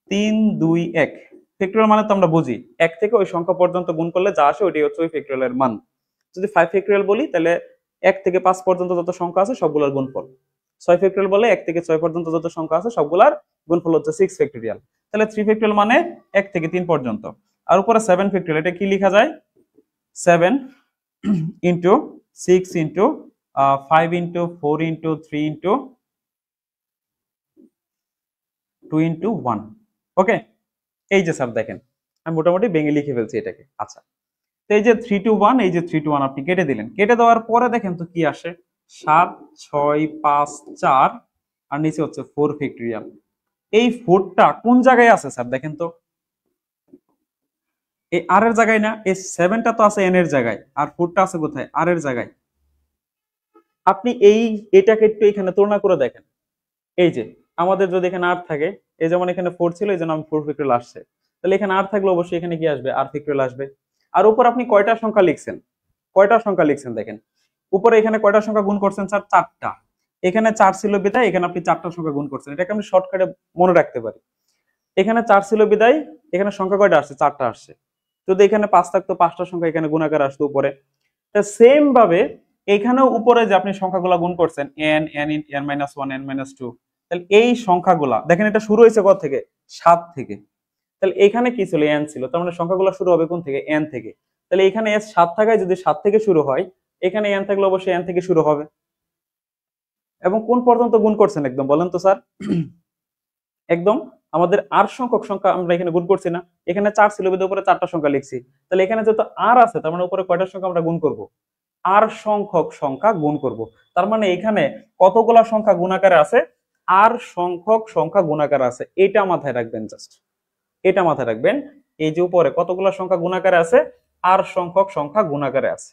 3 2 1। ফ্যাক্টোরিয়াল মানে তো আমরা বুঝি 1 থেকে ওই সংখ্যা পর্যন্ত গুণ করলে যা আসে ওইটাই হচ্ছে ওই ফ্যাক্টোরিয়ালের মান। যদি 5 ফ্যাক্টোরিয়াল বলি তাহলে 1 থেকে 5 পর্যন্ত যত সংখ্যা আছে সবগুলোর গুণফল। 6 ফ্যাক্টোরিয়াল বলে 1 থেকে 6 পর্যন্ত যত সংখ্যা আছে সবগুলোর গুণফল হচ্ছে 6 ফ্যাক্টোরিয়াল। তাহলে 3 ফ্যাক্টোরিয়াল মানে 1 থেকে 3 পর্যন্ত। আর উপরে 7 ফ্যাক্টোরিয়াল, এটা কি লেখা যায়, 7 into 6 into 5 into 4 into 3 into 2 into 1। ওকে, এই যে স্যার দেখেন আমি মোটামুটি ভেঙে লিখে ফেলছি এটাকে। আচ্ছা, তো এই যে 3 টু 1, এই যে 3 টু 1 আপনি কেটে দিলেন, কেটে দেওয়ার পরে দেখেন তো কি আসে, 7 6 5 4 আর নিচে হচ্ছে 4 ফ্যাক্টোরিয়াল। এই 4টা কোন জায়গায় আছে স্যার দেখেন তো, এই আর এর জায়গায় না, এই 7টা তো আছে n এর জায়গায় আর 4টা আছে কোথায়, আর এর জায়গায়। আপনি এটাকে একটু এখানে তুলনা করে দেখেন। এই যে আমাদের যদি এখানে আর থাকে, এই যেমন এখানে 4 ছিল এই জন্য আমি 4 ফ্যাক্টোরিয়াল আসছে, তাহলে এখানে আর থাকলে অবশ্যই এখানে কি আসবে, আর ফ্যাক্টোরিয়াল আসবে। আর উপর আপনি কয়টা সংখ্যা লিখছেন, কয়টা সংখ্যা লিখছেন দেখেন, উপরে এখানে কয়টা সংখ্যা গুণ করছেন স্যার, 4টা। এখানে 4 ছিল বিদায় এখানে আপনি 4টা সংখ্যা গুণ করছেন, এটাকে আমি শর্টকাটে মনে রাখতে পারি। এখানে 4 ছিল বিদায় এখানে সংখ্যা কয়টা আসছে, 4টা আসছে। যদি এখানে 5 থাকতো 5টা সংখ্যা এখানে গুণাকার আসতো উপরে। সেম ভাবে এখানেও উপরে যে আপনি সংখ্যাগুলো গুণ করছেন n n n minus 1 n minus 2, তাহলে এই সংখ্যাগুলা দেখেন এটা শুরু হয়েছে কত থেকে, 7 থেকে। তাহলে এখানে কি ছিল, n ছিল, তার মানে সংখ্যাগুলো শুরু হবে কোন থেকে, n থেকে। তাহলে এখানে s 7 থাকায় যদি 7 থেকে শুরু হয়, এখানে n থাকলে অবশ্যই n থেকে শুরু হবে। এবং কোন পর্যন্ত গুণ করছেন একদম বলেন তো স্যার, একদম আমাদের আর সংখ্যক সংখ্যা আমরা এখানে গুণ করছি না, এখানে 4 ছিল বিধে উপরে 4টা সংখ্যা লিখছি, তাহলে এখানে যেহেতু আর আছে তার মানে উপরে কয়টা সংখ্যা আমরা গুণ করব, আর সংখ্যক সংখ্যা গুণ করব। তার মানে এখানে কতগুলা সংখ্যা গুণাকারে আছে, আর সংখ্যক সংখ্যা গুণাকারে আছে, এটা মাথায় রাখবেন, জাস্ট এটা মাথায় রাখবেন। এই যে উপরে কতগুলা সংখ্যা গুণাকারে আছে, আর সংখ্যক সংখ্যা গুণাকারে আছে।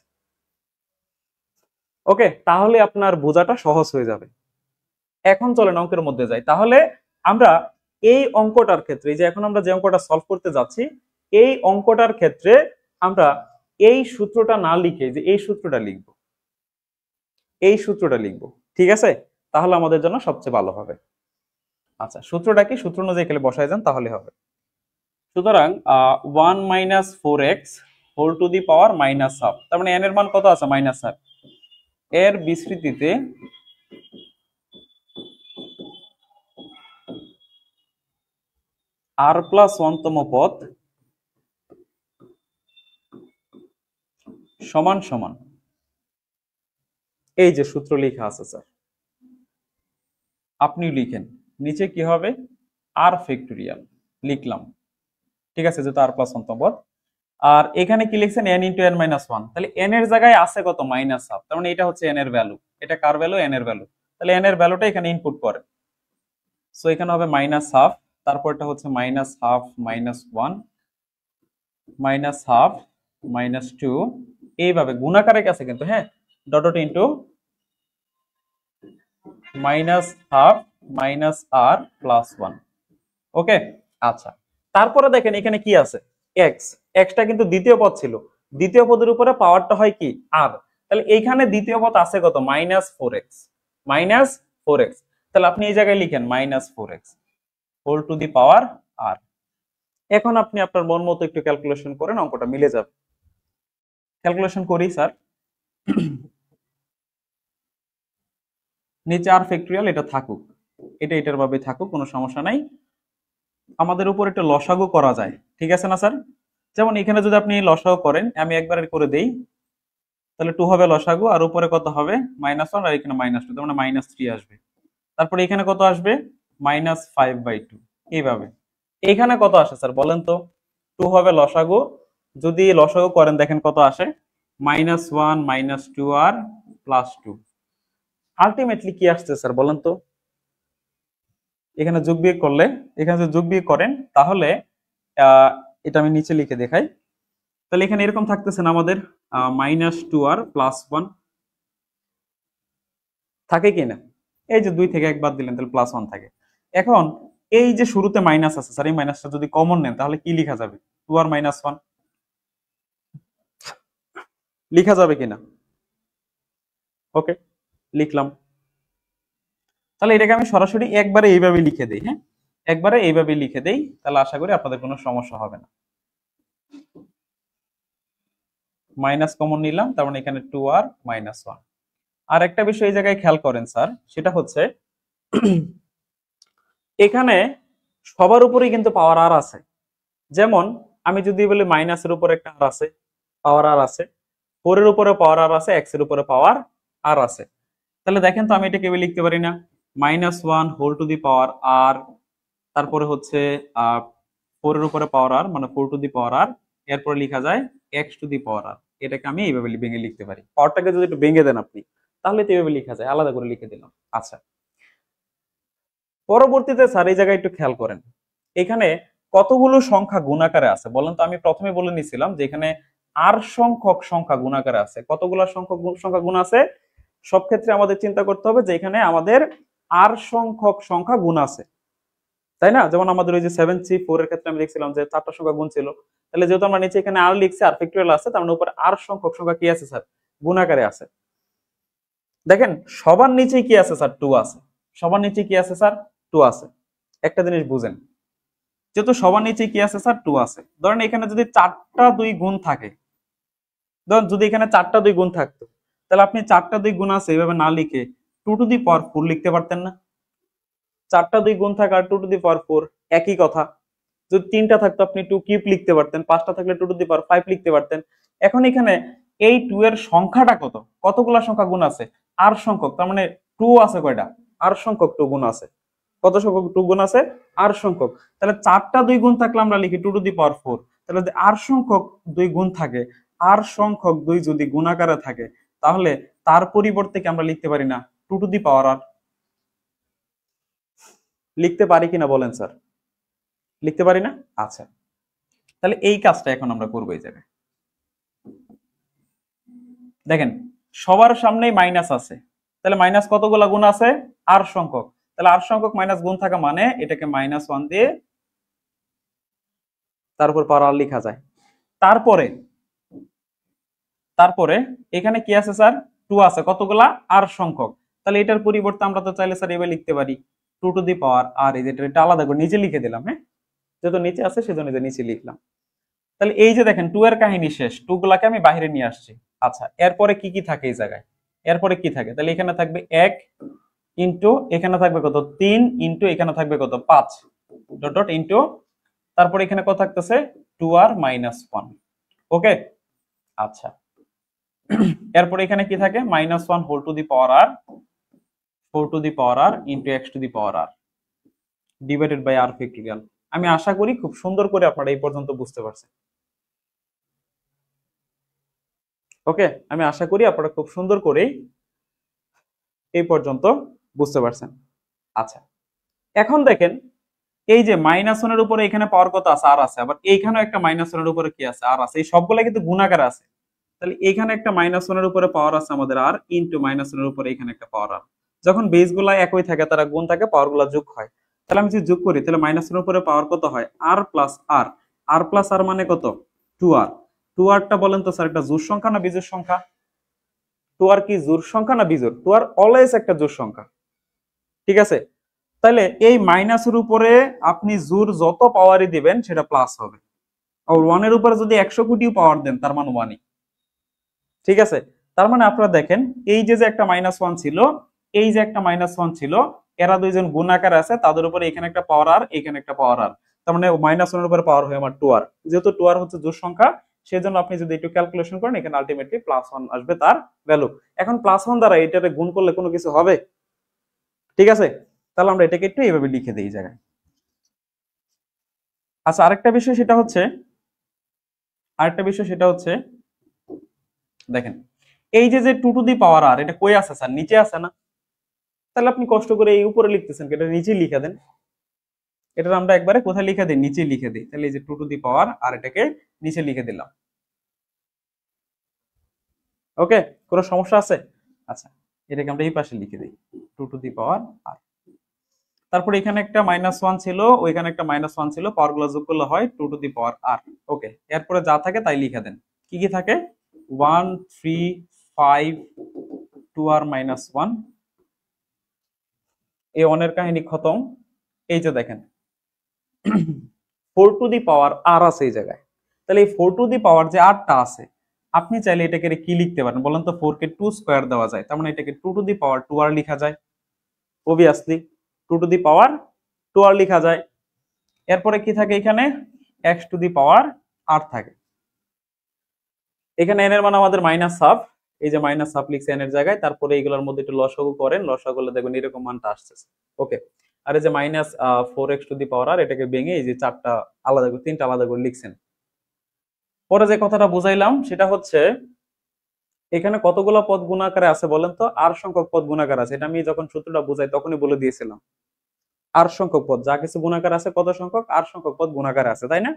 ওকে, তাহলে আপনার বোঝাটা সহজ হয়ে যাবে। এখন চলেন অঙ্কের মধ্যে যাই। তাহলে আমরা এই অঙ্কটার ক্ষেত্রে, যে এখন আমরা যে অঙ্কটা সলভ করতে যাচ্ছি, এই অঙ্কটার ক্ষেত্রে আমরা এই সূত্রটা না লিখে যে এই সূত্রটা লিখব, এই সূত্রটা লিখব, ঠিক আছে? তাহলে আমাদের জন্য সবচেয়ে ভালো হবে। আচ্ছা, সূত্রটা কি? সূত্র অনুযায়ী খেলে বসায় যান, তাহলে হবে। সুতরাং 1 minus 4x whole to the power minus half, তার মানে n এর মান কত আছে? Minus half. এর বিস্তৃতিতে r প্লাস 1 তম পদ সমান সমান, এই যে সূত্র লেখা আছে স্যার, আপনি লিখেন নিচে কি হবে? r ফ্যাক্টরিয়াল লিখলাম, ঠিক আছে, যেহেতু r প্লাস 1 তম পদ। আর এখানে কি লিখছেন? n ইন্টু n মাইনাস 1, তাহলে n এর জায়গায় আছে কত? মাইনাস হাফ, তার মানে এটা হচ্ছে n এর ভ্যালু। এটা কার ভ্যালু? n এর ভ্যালু। তাহলে n এর ভ্যালুটা এখানে ইনপুট করে, সো এখানে হবে মাইনাস হাফ, তারপরটা হচ্ছে minus half minus 1 minus half minus 2, এইভাবে গুণাকারে আছে কিন্তু, হ্যাঁ, dot dot into minus half minus r plus 1। Okay, আচ্ছা, তারপরে দেখেন এখানে কি আছে? এক্স। এক্সটা কিন্তু দ্বিতীয় পদ ছিল, দ্বিতীয় পদের উপরে পাওয়ারটা হয় কি? আর। তাহলে এইখানে দ্বিতীয় পদ আছে কত? Minus 4x, minus 4x। তাহলে আপনি এই জায়গায় লিখেন minus 4x whole to the power r. এখন আপনি আপনার মন মতো একটু ক্যালকুলেশন করেন, অঙ্কটা মিলে যাবে। ক্যালকুলেশন করি স্যার। নিচে আর ফ্যাক্টরিয়াল এটা থাকুক, এটা এটার ভাবে থাকুক, কোনো সমস্যা নাই। আমাদের উপর একটু লসাগু করা যায়, ঠিক আছে না স্যার? যেমন এখানে যদি আপনি লসাগু করেন, আমি একবার করে দেই, তাহলে 2 হবে লসাগু, আর উপরে কত হবে? মাইনাস 1, আর এখানে মাইনাস 2, তার মানে মাইনাস 3 আসবে। তারপরে এখানে কত আসবে? মাইনাস 5/2, এইভাবে। এখানে কত আসে স্যার বলেন তো? 2 হবে লসাগু, যদি লসাগু করেন দেখেন কত আসে? মাইনাস 1 মাইনাস 2 আর প্লাস 2। আলটিমেটলি কি আসছে স্যার বলেন তো? এখানে যোগ বিয়োগ করলে, এখানে যদি যোগ বিয়োগ করেন তাহলে এটা আমি নিচে লিখে দেখাই, তাহলে এখানে এরকম থাকতেছে না আমাদের? মাইনাস 2 আর প্লাস 1 থাকে কি না? এই যে 2 থেকে 1 বাদ দিলেন, তাহলে প্লাস 1 থাকে। এখন এই যে শুরুতে মাইনাস আছে স্যার, এই মাইনাসটা যদি কমন নেন তাহলে কি লেখা যাবে? 2 আর মাইনাস 1 লেখা যাবে কিনা? ওকে, লিখলাম। তাহলে এটাকে আমি সরাসরি একবারে এইভাবে লিখে দেই, হ্যাঁ, একবারে এইভাবে লিখে দেই, তাহলে আশা করি আপনাদের কোনো সমস্যা হবে না। মাইনাস কমন নিলাম, তার মানে এখানে 2 আর মাইনাস 1। আর একটা বিষয় এই জায়গায় খেয়াল করেন স্যার, সেটা হচ্ছে এখানে সবার উপরেই কিন্তু পাওয়ার আর আছে। যেমন আমি যদি বলি মাইনাসের উপরে একটা আর আছে, পাওয়ার আর আছে, 4 এর উপরে পাওয়ার আর আছে, এক্স এর উপরে পাওয়ার আর আছে। তাহলে দেখেন তো আমি এটা কেবল লিখতে পারি না? Minus 1 whole to the power আর, তারপরে হচ্ছে 4 এর উপরে পাওয়ার আর, মানে 4 টু দি পাওয়ার আর, এরপরে লেখা যায় এক্স টু দি পাওয়ার আর। এটাকে আমি এইভাবে ভেঙে লিখতে পারি। পাওয়ারটাকে যদি একটু ভেঙে দেন আপনি, তাহলে তো এইভাবে লেখা যায়, আলাদা করে লিখে দিলাম। আচ্ছা, পরবর্তীতে স্যার এই জায়গায় একটু খেয়াল করেন, এখানে কতগুলো সংখ্যা গুণাকারে আছে বলেন তো? আমি প্রথমে বলে নিছিলাম যে এখানে আর সংখ্যক সংখ্যা গুণাকারে আছে। কতগুলো সংখ্যা গুণ আছে? সব ক্ষেত্রে আমাদের চিন্তা করতে হবে যে এখানে আমাদের আর সংখ্যক সংখ্যা গুণ আছে, তাই না? যেমন আমাদের ওই যে 7C4 এর ক্ষেত্রে আমি দেখছিলাম যে 4টা সংখ্যা গুণ ছিল। তাহলে যেহেতু আমরা নিচে এখানে আর লিখছি, আর ফ্যাক্টরিয়াল আছে, তার মানে উপরে আর সংখ্যক সংখ্যা কি আছে স্যার? গুণাকারে আছে। দেখেন সবার নিচে কি আছে স্যার? 2 আছে। সবার নিচে কি আছে স্যার? 2 আছে। একটা জিনিস বুঝেন, যেহেতু সবার নিচে কি আছে স্যার? 2 আছে। ধরেন এখানে যদি 4টা 2 গুণ থাকে, ধরেন যদি এখানে 4টা 2 গুণ থাকতো, তাহলে আপনি 4টা 2 গুণ আছে এইভাবে না লিখে 2 টু দি পাওয়ার 4 লিখতে পারতেন না? 4টা 2 গুণ থাকা আর 2 টু দি পাওয়ার 4 একই কথা। যদি 3টা থাকতো আপনি 2 কিউব লিখতে পারতেন, 5টা থাকলে 2 টু দি পাওয়ার 5 লিখতে পারতেন। এখন এখানে এই 2 এর সংখ্যাটা কত? কতগুলা সংখ্যা গুণ আছে? আর সংখ্যক, তার মানে 2 আছে কয়টা? আর সংখ্যক 2 গুণ আছে। কত সংখ্যক 2 গুণ আছে? আর সংখ্যক। তাহলে 4টা 2 গুণ থাকলে আমরা লিখি 2 টু দি পাওয়ার 4। তাহলে যদি আর সংখ্যক 2 গুণ থাকে, আর সংখ্যক 2 যদি গুণাকারে থাকে, তাহলে তার পরিবর্তে কি আমরা লিখতে পারি না 2 টু দি পাওয়ার আর? লিখতে পারি কিনা বলেন স্যার? লিখতে পারি না? আচ্ছা, তাহলে এই কাজটা এখন আমরা করবো এই জায়গায়। দেখেন সবার সামনেই মাইনাস আছে, তাহলে মাইনাস কতগুলা গুণ আছে? আর সংখ্যক। তাহলে আর সংখ্যক মাইনাস গুণ থাকা মানে এটাকে -1 দিয়ে, তার উপর পাওয়ার আর লেখা যায়। তারপরে তারপরে এখানে কি আছে স্যার, 2 আছে, কতগুলা আর সংখ্যক। তাহলে এটার পরিবর্তে আমরা তো চাইলে স্যার এভাবে লিখতে পারি 2 টু দি পাওয়ার আর, এই যেটা এটা আলাদা করে নিচে লিখে দিলাম। হ্যাঁ, যেহেতু নিচে আছে সেজন্য এটা নিচে লিখলাম। তাহলে এই যে দেখেন 2 এর কাহিনী শেষ, 2 গুলাকে আমি বাইরে নিয়ে আসছি। আচ্ছা, এরপরে কি কি থাকে এই জায়গায়, এরপরে কি থাকে, তাহলে এখানে থাকবে 1 ইনটু এখানে থাকবে কত 3 ইনটু এখানে থাকবে কত 5 ডট ডট ইনটু, তারপরে এখানে কত থাকতেছে 2r মাইনাস 1। ওকে, আচ্ছা, এরপরে এখানে কি থাকে -1 whole to the power r 4 to the power r into x to the power r divided by r factorial. আমি আশা করি খুব সুন্দর করে আপনারা এই পর্যন্ত বুঝতে পারছেন। ওকে, আমি আশা করি আপনারা খুব সুন্দর করে এই পর্যন্ত বুঝতে পারছেন। আচ্ছা, এখন দেখেন এই যে -1 এর উপরে এখানে পাওয়ার কত আছে, আর আছে, আবার এইখানেও একটা -1 এর উপরে কি আছে, আর আছে, এই সবগুলা কিন্তু গুণাকার আছে। তাহলে এখানে একটা -1 এর উপরে পাওয়ার আছে আমাদের আর, ইনটু -1 এর উপরে এখানে একটা পাওয়ার আর। যখন বেস গুলা একই থাকে তারা গুণ থাকে, পাওয়ার গুলা যোগ হয়। তাহলে আমি যদি যোগ করি তাহলে -1 এর উপরে পাওয়ার কত হয়, আর প্লাস আর, আর প্লাস আর মানে কত 2r। 2rটা বলেন তো স্যার একটা জোড় সংখ্যা না বিজোড় সংখ্যা? 2r কি জোড় সংখ্যা না বিজোড়? 2r অলওয়েজ একটা জোড় সংখ্যা, ঠিক আছে। তাহলে এই মাইনাসের উপরে আপনি জোড় যত পাওয়ারই দিবেন সেটা প্লাস হবে, আর 1 এর উপরে যদি 100 কোটিও পাওয়ার দেন তার মানে 1ই, ঠিক আছে। তার মানে আপনারা দেখেন এই যে একটা -1 ছিল, এই যে একটা -1 ছিল, এরা দুইজন গুণাকার আছে, তাদের উপরে এখানে একটা পাওয়ার আর, এখানে একটা পাওয়ার আর, তার মানে -1 এর উপরে পাওয়ার হয় আমার 2r। যেহেতু 2r হচ্ছে জোড় সংখ্যা, সেজন্য আপনি যদি একটু ক্যালকুলেশন করেন এখানে আলটিমেটলি +1 আসবে তার ভ্যালু। এখন +1 দ্বারা এটারে গুণ করলে কোনো কিছু হবে? ঠিক আছে, তাহলে আমরা এটাকে একটু এইভাবে লিখে দিই এই জায়গায়। আচ্ছা, আরেকটা বিষয় সেটা হচ্ছে দেখেন এই যে 2 টু দি পাওয়ার আর, এটা কই আছে স্যার, নিচে আছে না? তাহলে আপনি কষ্ট করে এই উপরে লিখতেছেন, এটা নিচে লিখে দেন। এটা আমরা একবারে কোথায় লিখে দিই, নিচে লিখে দিই। তাহলে এই যে 2 টু দি পাওয়ার আর, এটাকে নিচে লিখে দিলাম। ওকে, কোনো সমস্যা আছে? আচ্ছা, এটাকে আমরা এই পাশে লিখে দিই 2 টু দি পাওয়ার আর। তারপর এখানে একটা -1 ছিল, ওইখানে একটা -1 ছিল, পাওয়ার গুলো যোগ করলে হয় 2 টু দি পাওয়ার আর। ওকে, এরপরে যা থাকে তাই লিখে দেন। কি কি থাকে, 1 3 5 2r মাইনাস 1। এই 1 এর কাহিনী খতম। এই যে দেখেন 4 টু দি পাওয়ার আর আছে এই জায়গায়। তাহলে এই 4 টু দি পাওয়ার যে আরটা আছে, আপনি চাইলে এটাকে কি লিখতে পারেন বলেন তো? 4 কে 2 স্কয়ার দেওয়া যায়, তার মানে এটাকে 2 টু দি পাওয়ার 2r লেখা যায়। Obviously 2 to the power 2r লেখা যায়। এরপরে কি থাকে এখানে, x to the power r থাকে। এখানে n এর মান আমাদের -1/2, এই যে -1/2 লিখছে n এর জায়গায়। তারপরে এইগুলোর মধ্যে একটু লসাগু করেন, লসাগু করলে দেখবেন এরকম মানটা আসছে। ওকে, আর এই যে -4x টু দি পাওয়ার আর, এটাকে ভেঙে এই যে তিনটা আলাদা করে লিখছেন। পরে যে কথাটা বুঝাইলাম সেটা হচ্ছে এখানে কতগুলো পদ গুণাকারে আছে বলেন তো? আর সংখ্যক পদ গুণাকার আছে। এটা আমি যখন সূত্রটা বুঝাই তখনই বলে দিয়েছিলাম। আর সংখ্যক পদ যা কিছু গুণাকার আছে, কত সংখ্যক আর সংখ্যক পদ গুণাকারে আছে, তাই না?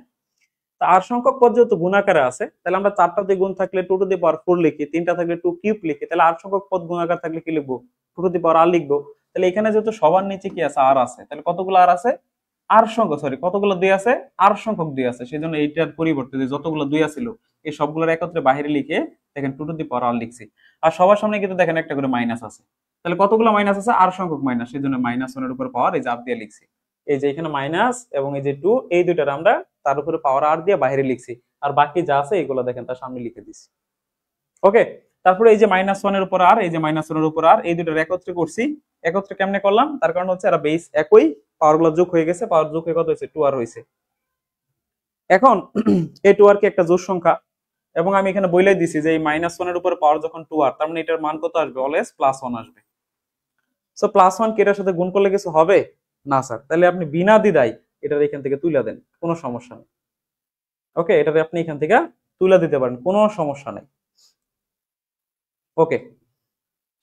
তা আর সংখ্যক পদ যেহেতু গুণাকারে আছে, তাহলে আমরা 4টা দিয়ে গুণ থাকলে 2 টু দি পাওয়ার 4 লিখি, 3টা থাকলে 2 কিউব লিখি। তাহলে আর সংখ্যক পদ গুণাকার থাকলে কি লিখবো, 2 টু দি পাওয়ার আর লিখবো। তাহলে এখানে যেহেতু সবার নিচে কি আছে, আর আছে, তাহলে কতগুলো আর আছে, আর সংখ্যক কতগুলো 2 আছে, আর সংখ্যক 2 আছে। সেজন্য এইটার পরিবর্তে যতগুলো 2 আছিল এই সবগুলোর একত্রে বাইরে লিখে দেখেন 2 টু দি পাওয়ার আর লিখছি। আর সবার সামনে কিন্তু দেখেন একটা করে মাইনাস আছে। তাহলে কতগুলো মাইনাস আছে, আর সংখ্যক মাইনাস, সেজন্য -1 এর উপর পাওয়ার এই যে আপ দিয়ে লিখছি। এই যে এখানে মাইনাস এবং এই যে 2, এই দুইটার আমরা তার উপরে পাওয়ার আর দিয়ে বাইরে লিখছি। আর বাকি যা আছে এগুলো দেখেন তার সামনে লিখে দিছি। ওকে, তারপরে এই যে -1 এর উপর আর, এই যে -1 এর উপর আর, এই দুটোর একত্রে করছি। একত্রে কেমনে করলাম, তার কারণ হচ্ছে এরা বেস একই, পাওয়ার গুলো যোগ হয়ে গেছে, পাওয়ার যোগ হয়ে কত হয়েছে 2r হয়েছে। এখন এই 2r কি একটা জোড় সংখ্যা, এবং আমি এখানে বলেই দিছি যে এই -1 এর উপর পাওয়ার যখন 2r, তার মানে এটার মান কত আসবে, অলওয়েজ +1 আসবে। সো +1 কি এটার সাথে গুণ করলে কিছু হবে না স্যার? তাহলে আপনি বিনা দ্বিধায় এটার এখান থেকে তুলে দেন, কোনো সমস্যা নেই। ওকে, এটাতে আপনি এখান থেকে তুলে দিতে পারেন, কোনো সমস্যা নেই। ওকে,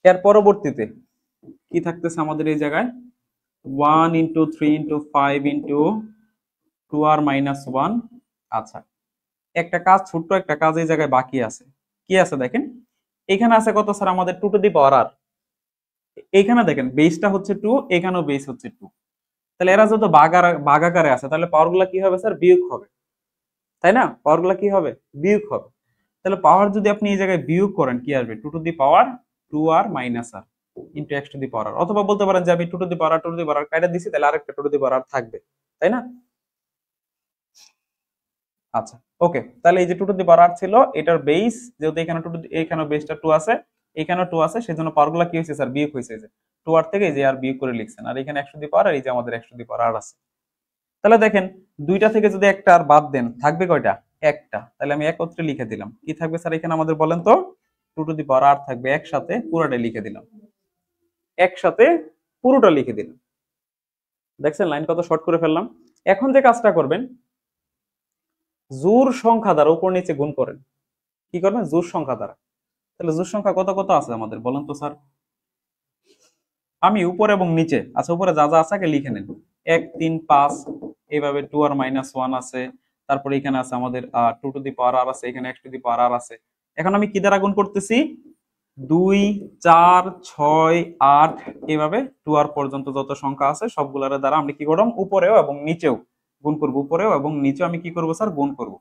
এর পরবর্তীতে কি থাকতেছে আমাদের এই জায়গায়, 1 into 3 into 5 into 2r minus 1। আচ্ছা, একটা কাজ, ছোট্ট একটা কাজ এই জায়গায় বাকি আছে। কি আছে দেখেন, এখানে আছে কত স্যার আমাদের 2 টু দি পাওয়ার আর। এইখানে দেখেন বেসটা হচ্ছে 2, এখানেও বেস হচ্ছে 2। তাহলে এরা যত ভাগাকারে আছে, তাহলে পাওয়ার গুলা কি হবে স্যার, বিয়োগ হবে। তাই না? পাওয়ারগুলো কি হবে? বিয়োগ হবে। তাহলে পাওয়ার যদি আপনি এই জায়গায় বিয়োগ করেন কি আসবে? 2 to the power 2r minus r into x to the power r, অথবা বলতে পারেন যে আমি 2 to the power 2 to the পাওয়ার কাইটা দিছি, তাহলে আরেকটা 2 টু দি পাওয়ার থাকবে, তাই না? আচ্ছা, ওকে, তাহলে এই যে 2 টু দি পাওয়ার r ছিল, এটার বেস যেহেতু এখানে 2 টু এখানে বেসটা 2 আছে, এখানেও 2 আছে, সেজন্য পাওয়ারগুলো কি হয়েছে স্যার? বিয়োগ হয়েছে। যে 2r থেকে এই যে r বিয়োগ করে লিখছেন, আর এখানে x টু দি পাওয়ার, আর এই যে আমাদের x to the power r আছে। তাহলে দেখেন দুইটা থেকে যদি একটা আর বাদ দেন, থাকবে কয়টা? একটা। তাহলে আমি একত্রে লিখে দিলাম। কি থাকবে স্যার এখানে আমাদের বলেন তো? 2 টু দি পাওয়ার r থাকবে, একসাথে পুরোটাই লিখে দিলাম, একসাথে পুরোটা লিখে দিলাম। দেখছেন লাইন কত শর্ট করে ফেললাম। এখন যে কাজটা করবেন, জোড় সংখ্যা দ্বারা উপর নিচে গুণ করেন। কি করবেন? জোড় সংখ্যা দ্বারা। তাহলে জোড় সংখ্যা কত কত আছে আমাদের বলেন তো স্যার? আমি উপরে এবং নিচে, আচ্ছা উপরে যা যা আছে আগে লিখে নেন। 1 3 5, এইভাবে 2r মাইনাস 1 আছে, তারপরে এখানে আছে আমাদের 2 টু দি পাওয়ার r আছে, এখানে x to the power r আছে। এখন আমি কি দ্বারা গুণ করতেছি? 2 4 6 8, এইভাবে 2r পর্যন্ত যত সংখ্যা আছে সবগুলোর দ্বারা আমি কি করব? উপরেও এবং নিচেও গুণ করব। উপরেও এবং নিচেও আমি কি করব স্যার? গুণ করব।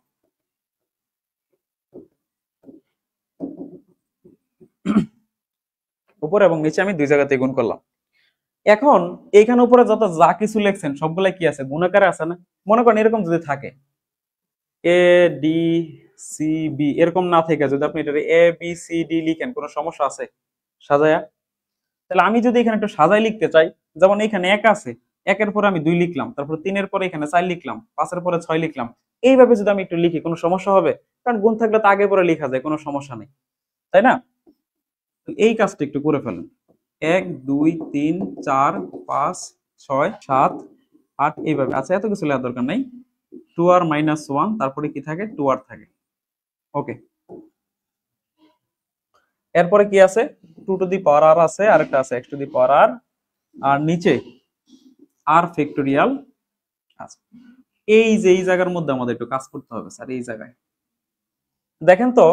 উপরে এবং নিচে আমি দুই জায়গাতে গুণ করলাম। এখন এইখানে উপরে যত যা কিছু লিখছেন সবগুলাই কি আছে? গুণাকারে আছে না? মনে করেন এরকম যদি থাকে এ ডি সি বি, এরকম না থেকে যদি আপনি এটা এ বি সি ডি লিখেন, কোনো সমস্যা আছে সাজায়া? তাহলে আমি যদি এখানে একটু সাজাই লিখতে চাই, যেমন এখানে 1 আছে, 1-এর পরে আমি 2 লিখলাম, তারপর 3-এর পরে এখানে 4 লিখলাম, 5-এর পরে 6 লিখলাম, এইভাবে যদি আমি একটু লিখি কোনো সমস্যা হবে? কারণ গুণ থাকলে তো আগে পরে লেখা যায়, কোনো সমস্যা নেই, তাই না? তো এই কাজটা একটু করে ফেলেন। 1 2 3 4 5 6 7 8, এইভাবে। আচ্ছা এত কিছু লেখার দরকার নাই। 2r মাইনাস 1, তারপরে কি থাকে? 2r থাকে। ওকে, এরপরে কি আছে? 2 টু দি পাওয়ার r আছে, আরেকটা আছে x to the power r, আর নিচে r ফ্যাক্টোরিয়াল আছে। এই যে এই জায়গার মধ্যে আমাদের একটু কাজ করতে হবে স্যার। এই জায়গায় দেখেন তো,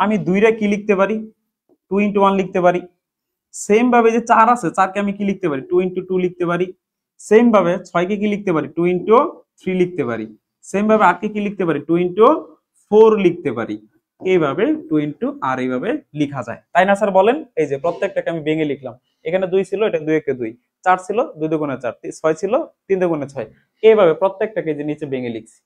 আমি 2 কি লিখতে পারি? 2 ইন্টু 1 লিখতে পারি। সেম ভাবে যে 4 আছে, 4 কে আমি কি লিখতে পারি? 2 ইন্টু 2 লিখতে পারি। সেম ভাবে 6 কে কি লিখতে পারি? 2 ইন্টু 3 লিখতে পারি। সেম ভাবে 8 কে কি লিখতে পারি? 2 ইন্টু 4 লিখতে পারি। এইভাবে 2 ইন্টু আর এইভাবে লিখা যায়, তাই না স্যার বলেন? এই যে প্রত্যেকটাকে আমি ভেঙে লিখলাম। এখানে 2 ছিল, এটা 2 একে 2, 4 ছিল 2 দুগুণে 4, 6 ছিল 3 দুগুণে 6, এইভাবে প্রত্যেকটাকে যে নিচে ভেঙে লিখছি।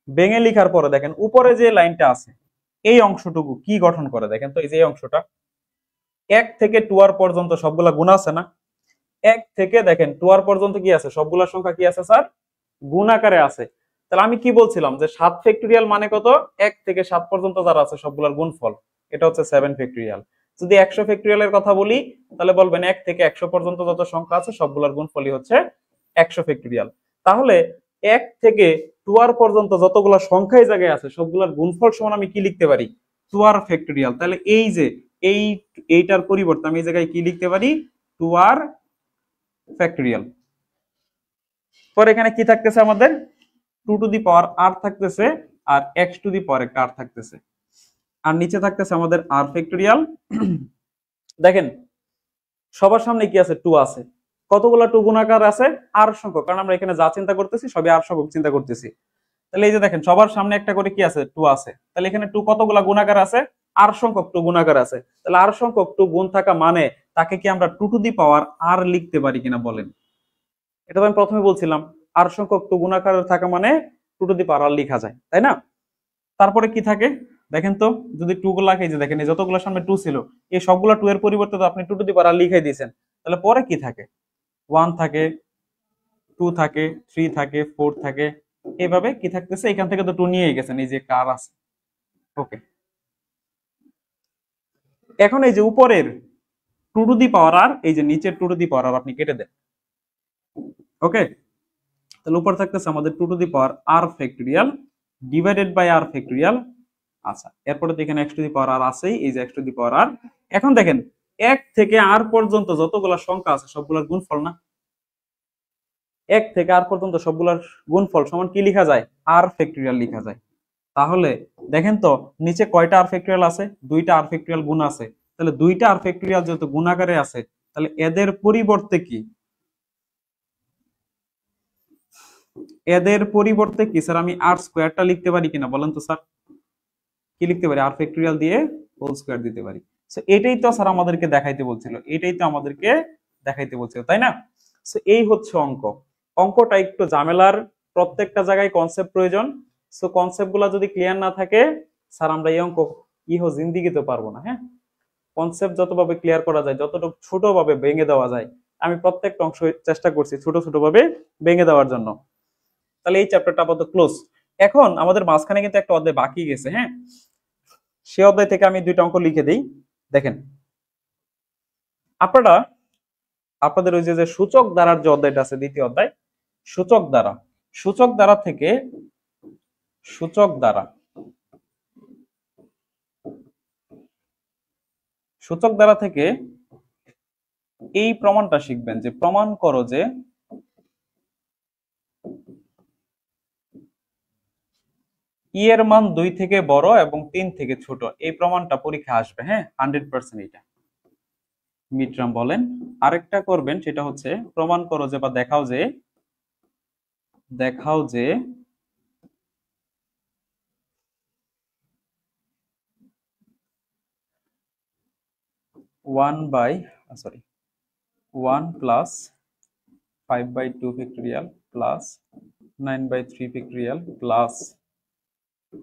ভেঙে লিখার পরে দেখেন উপরে যে লাইনটা আছে, এই অংশটুকু কি গঠন করে দেখেন তো? এই যে এই অংশটা 1 থেকে 2r পর্যন্ত সবগুলা গুণ আছে না? 1 থেকে দেখেন 2r পর্যন্ত কি আছে? সবগুলা সংখ্যা কি আছে স্যার? গুণ আকারে আছে। তাহলে আমি কি বলছিলাম যে 7 ফ্যাক্টরিয়াল মানে কত? 1 থেকে 7 পর্যন্ত যারা আছে সবগুলার গুণফল, এটা হচ্ছে 7 ফ্যাক্টরিয়াল। যদি 100 ফ্যাক্টরিয়ালের কথা বলি, তাহলে বলবেন 1 থেকে 100 পর্যন্ত যত সংখ্যা আছে সবগুলার গুণফলই হচ্ছে 100 ফ্যাক্টরিয়াল। তাহলে 1 থেকে 2r পর্যন্ত যতগুলা সংখ্যা এই জায়গায় আছে সবগুলার গুণফল সমান আমি কি লিখতে পারি? 2r factorial. তাহলে এই যে এই এইটার পরিবর্তে আমি এই জায়গায় কি লিখতে পারি? 2r factorial. পরে এখানে কি থাকতেছে আমাদের? 2 টু দি পাওয়ার r থাকতেছে, আর x টু দি পাওয়ার একটা r থাকতেছে, আর নিচে থাকতেছে আমাদের r ফ্যাক্টরিয়াল। দেখেন সবার সামনে কি আছে? 2 আছে। কতগুলা 2 গুণাকার আছে? r সংখ্যক, কারণ আমরা এখানে যা চিন্তা করতেছি সবই r সংখ্যক চিন্তা করতেছি। তাহলে এই যে দেখেন সবার সামনে একটা করে কি আছে? 2 আছে। তাহলে এখানে 2 কতগুলা গুণাকার আছে? r সংখ্যক 2 গুণাকার আছে। তাহলে r সংখ্যক 2 গুণ থাকা মানে তাকে কি আমরা 2 টু দি পাওয়ার r লিখতে পারি কিনা বলেন? এটা তো আমি প্রথমে বলছিলাম, r সংখ্যক 2 গুণাকারে থাকা মানে 2 টু দি পাওয়ার r লেখা যায়, তাই না? তারপরে কি থাকে দেখেন তো, যদি 2 গুলা এই যে দেখেন এই যতগুলো সামনে 2 ছিল, এই সবগুলা 2 এর পরিবর্তে তো আপনি 2 টু দি পাওয়ার r লিখাই দিয়েছেন। তাহলে পরে কি থাকে? 1 থাকে, 2 থাকে, 3 থাকে, 4 থাকে, এইভাবে কি থাকতেছে? এখান থেকে তো 2 নিয়ে গেছেন, এই যে কার আছে। ওকে, এখন এই যে উপরের 2 টু দি পাওয়ার r, এই যে নিচের 2 টু দি পাওয়ার r আপনি কেটে দেন। ওকে, তাহলে উপরে থাকতেছে আমাদের 2 to the power r factorial divided by r factorial. আচ্ছা, এরপরে তো এখানে x to the power r আছেই, এই যে x to the power r। এখন দেখেন 1 থেকে r পর্যন্ত যতগুলা সংখ্যা আছে সবগুলোর গুণফল না? 1 থেকে r পর্যন্ত সবগুলোর গুণফল সমান কি লেখা যায়? r ফ্যাক্টরিয়াল লেখা যায়। তাহলে দেখেন তো নিচে কয়টা r ফ্যাক্টরিয়াল আছে? 2টা r ফ্যাক্টরিয়াল গুণ আছে। তাহলে 2টা r ফ্যাক্টরিয়াল যেহেতু গুণ আকারে আছে, তাহলে এদের পরিবর্তে কি এদের পরিবর্তে কি স্যার আমি আর স্কোয়ারটা লিখতে পারি কিনা বলেন তো স্যার? কি লিখতে পারি? আর ফ্যাক্টরিয়াল দিয়ে হোল স্কোয়ার দিতে পারি। সো এটাই তো স্যার আমাদেরকে দেখাইতে বলছিল, এটাই তো আমাদেরকে দেখাইতে বলছিল, তাই না? সো এই হচ্ছে অঙ্ক। অঙ্কটা একটু ঝামেলার, প্রত্যেকটা জায়গায় কনসেপ্ট প্রয়োজন। সো কনসেপ্ট গুলা যদি ক্লিয়ার না থাকে স্যার আমরা এই অঙ্ক জিন্দিগিতে পারবো না। হ্যাঁ, কনসেপ্ট যতভাবে ক্লিয়ার করা যায়, যতটুকু ছোট ভাবে ভেঙে দেওয়া যায়, আমি প্রত্যেকটা অংশ চেষ্টা করছি ছোট ছোট ভাবে ভেঙে দেওয়ার জন্য। তাহলে এই চ্যাপ্টারটা আপাতত ক্লোজ। এখন আমাদের মাঝখানে কিন্তু একটা অধ্যায় বাকি গেছে। হ্যাঁ, সে অধ্যায় থেকে আমি দুইটা অঙ্ক লিখে দিই। দেখেন, আপনারা আপনাদের ওই যে সূচক দ্বারার যে অধ্যায়টা আছে, দ্বিতীয় অধ্যায়, সূচক দ্বারা, সূচক দ্বারা থেকে সূচক দ্বারা সূচক দ্বারা থেকে এই প্রমাণটা শিখবেন যে প্রমাণ করো যে ই এর মান 2 থেকে বড় এবং 3 থেকে ছোট। এই প্রমাণটা পরীক্ষা আসবে। হ্যাঁ, 100% এটা মিড টার্ম বলেন। আরেকটা করবেন, সেটা হচ্ছে প্রমাণ করো যে বা দেখাও যে 1 plus 5/2 factorial plus 9/3 factorial plus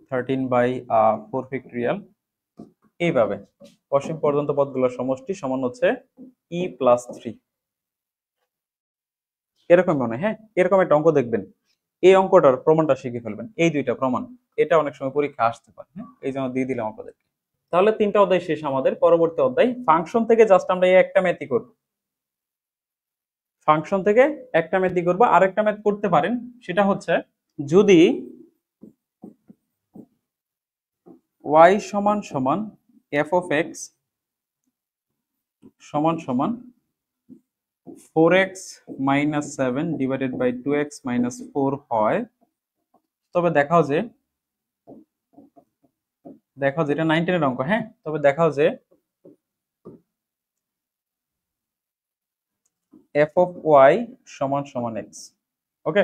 13/4 factorial, এইভাবে অসীম পর্যন্ত পদগুলোর সমষ্টি সমান হচ্ছে e+3। এরকম মনে, হ্যাঁ, এরকম একটা অঙ্ক দেখবেন, এই অঙ্কটার প্রমাণটা শিখে ফেলবেন। এই দুইটা প্রমাণ, এটা অনেক সময় পরীক্ষা আসতে পারে। হ্যাঁ, এই জন্য দিয়ে দিলাম আপনাদের। তাহলে 3টা অধ্যায় শেষ আমাদের। পরবর্তী অধ্যায় ফাংশন থেকে জাস্ট আমরা এই একটা ম্যাথই করব। ফাংশন থেকে একটা ম্যাথই করব। আরেকটা ম্যাথ করতে পারেন, সেটা হচ্ছে যদি y সমান সমান f of x সমান সমান 4x minus 7 divided by 2x minus 4 হয়, তবে দেখাও যে এটা 9 এর অঙ্ক। হ্যাঁ, তবে দেখাও যে f of y সমান সমান x। ওকে,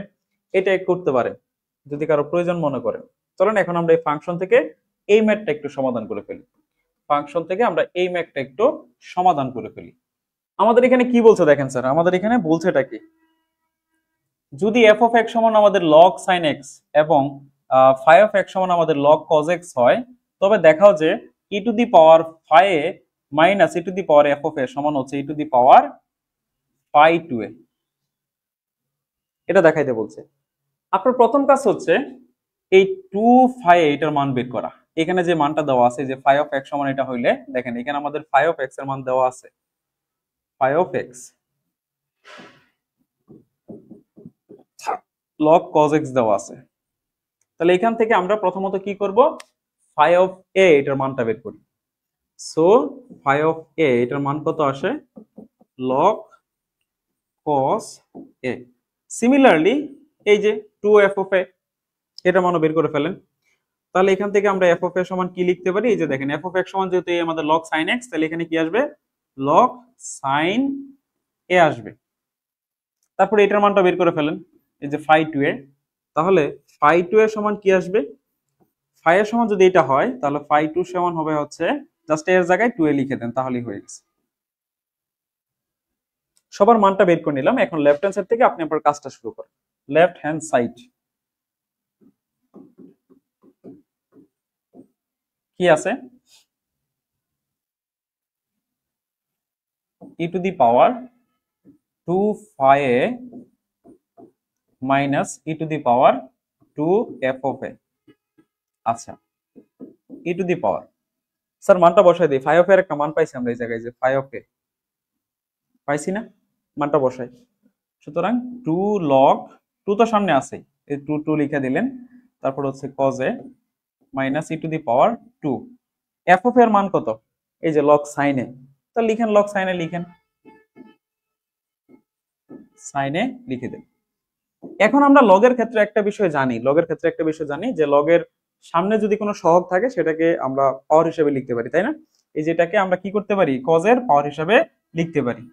এটা করতে পারে যদি কারো প্রয়োজন মনে করেন। চলেন এখন আমরা এই ফাংশন থেকে এই ম্যাথটা একটু সমাধান করে ফেলি। ফাংশন থেকে আমরা এই ম্যাথটা একটু সমাধান করে ফেলি। আমাদের এখানে কি বলছে দেখেন স্যার, আমাদের এখানে বলছে এটা কি, যদি f of x সমান আমাদের log sin x এবং phi of x সমান আমাদের log cos x হয়, তবে দেখাও যে e to the power phi a minus e to the power f of a সমান হচ্ছে e to the power phi 2a। এটা দেখাইতে বলছে। আপনার প্রথম কাজ হচ্ছে এই 2 phi a এটার মান বের করা। এখানে যে মানটা দেওয়া আছে যে phi of x সমান এটা হইলে, দেখেন এখানে আমাদের phi of x এর মান দেওয়া আছে, phi of x log cos x দেওয়া আছে। তাহলে এখান থেকে আমরা প্রথমত কি করব, phi of a এটার মানটা বের করি। সো phi of a এটার মান কত আসে, log cos a। সিমিলারলি এই যে 2f of a এটার মানও বের করে ফেলেন। তাহলে এখান থেকে আমরা f of a সমান কি লিখতে পারি, এই যে দেখেন f of x সমান যেহেতু আমাদের log sin x, তাহলে এখানে কি আসবে, log sin a আসবে। তারপরে এটার মানটা বের করে ফেলেন, এই যে phi 2a। তাহলে phi 2a সমান কি আসবে, phi এর সমান যদি এটা হয় তাহলে phi 2 সমান হবে হচ্ছে, জাস্ট এর জায়গায় 2a লিখে দেন তাহলেই হয়ে গেছে। সবার মানটা বের করে নিলাম। এখন লেফট হ্যান্ড সাইড থেকে আপনি আপনার কাজটা শুরু করেন। লেফট হ্যান্ড সাইড কি আছে, e to the power 2 phi a minus e to the power 2 f of a। আচ্ছা, e to the power, sir মানটা বসাই দিই। phi of a এর একটা মান পাইছি আমরা এই জায়গায়, যে phi of a পাইছি না, মানটা বসাই। সুতরাং 2 log 2 তো সামনে আছে, এই 2 2 লিখে দিলেন। তারপর হচ্ছে cos a minus e to the power 2 f of a এর মান কত, এই যে log sin a। তো লিখেন log sin a, লিখেন sin a লিখে দেন। এখন আমরা লগের ক্ষেত্রে একটা বিষয় জানি, যে লগের সামনে যদি কোনো সহগ থাকে সেটাকে আমরা পাওয়ার হিসেবে লিখতে পারি, তাই না? এই যেটাকে আমরা কি করতে পারি, cos এর পাওয়ার হিসেবে লিখতে পারি।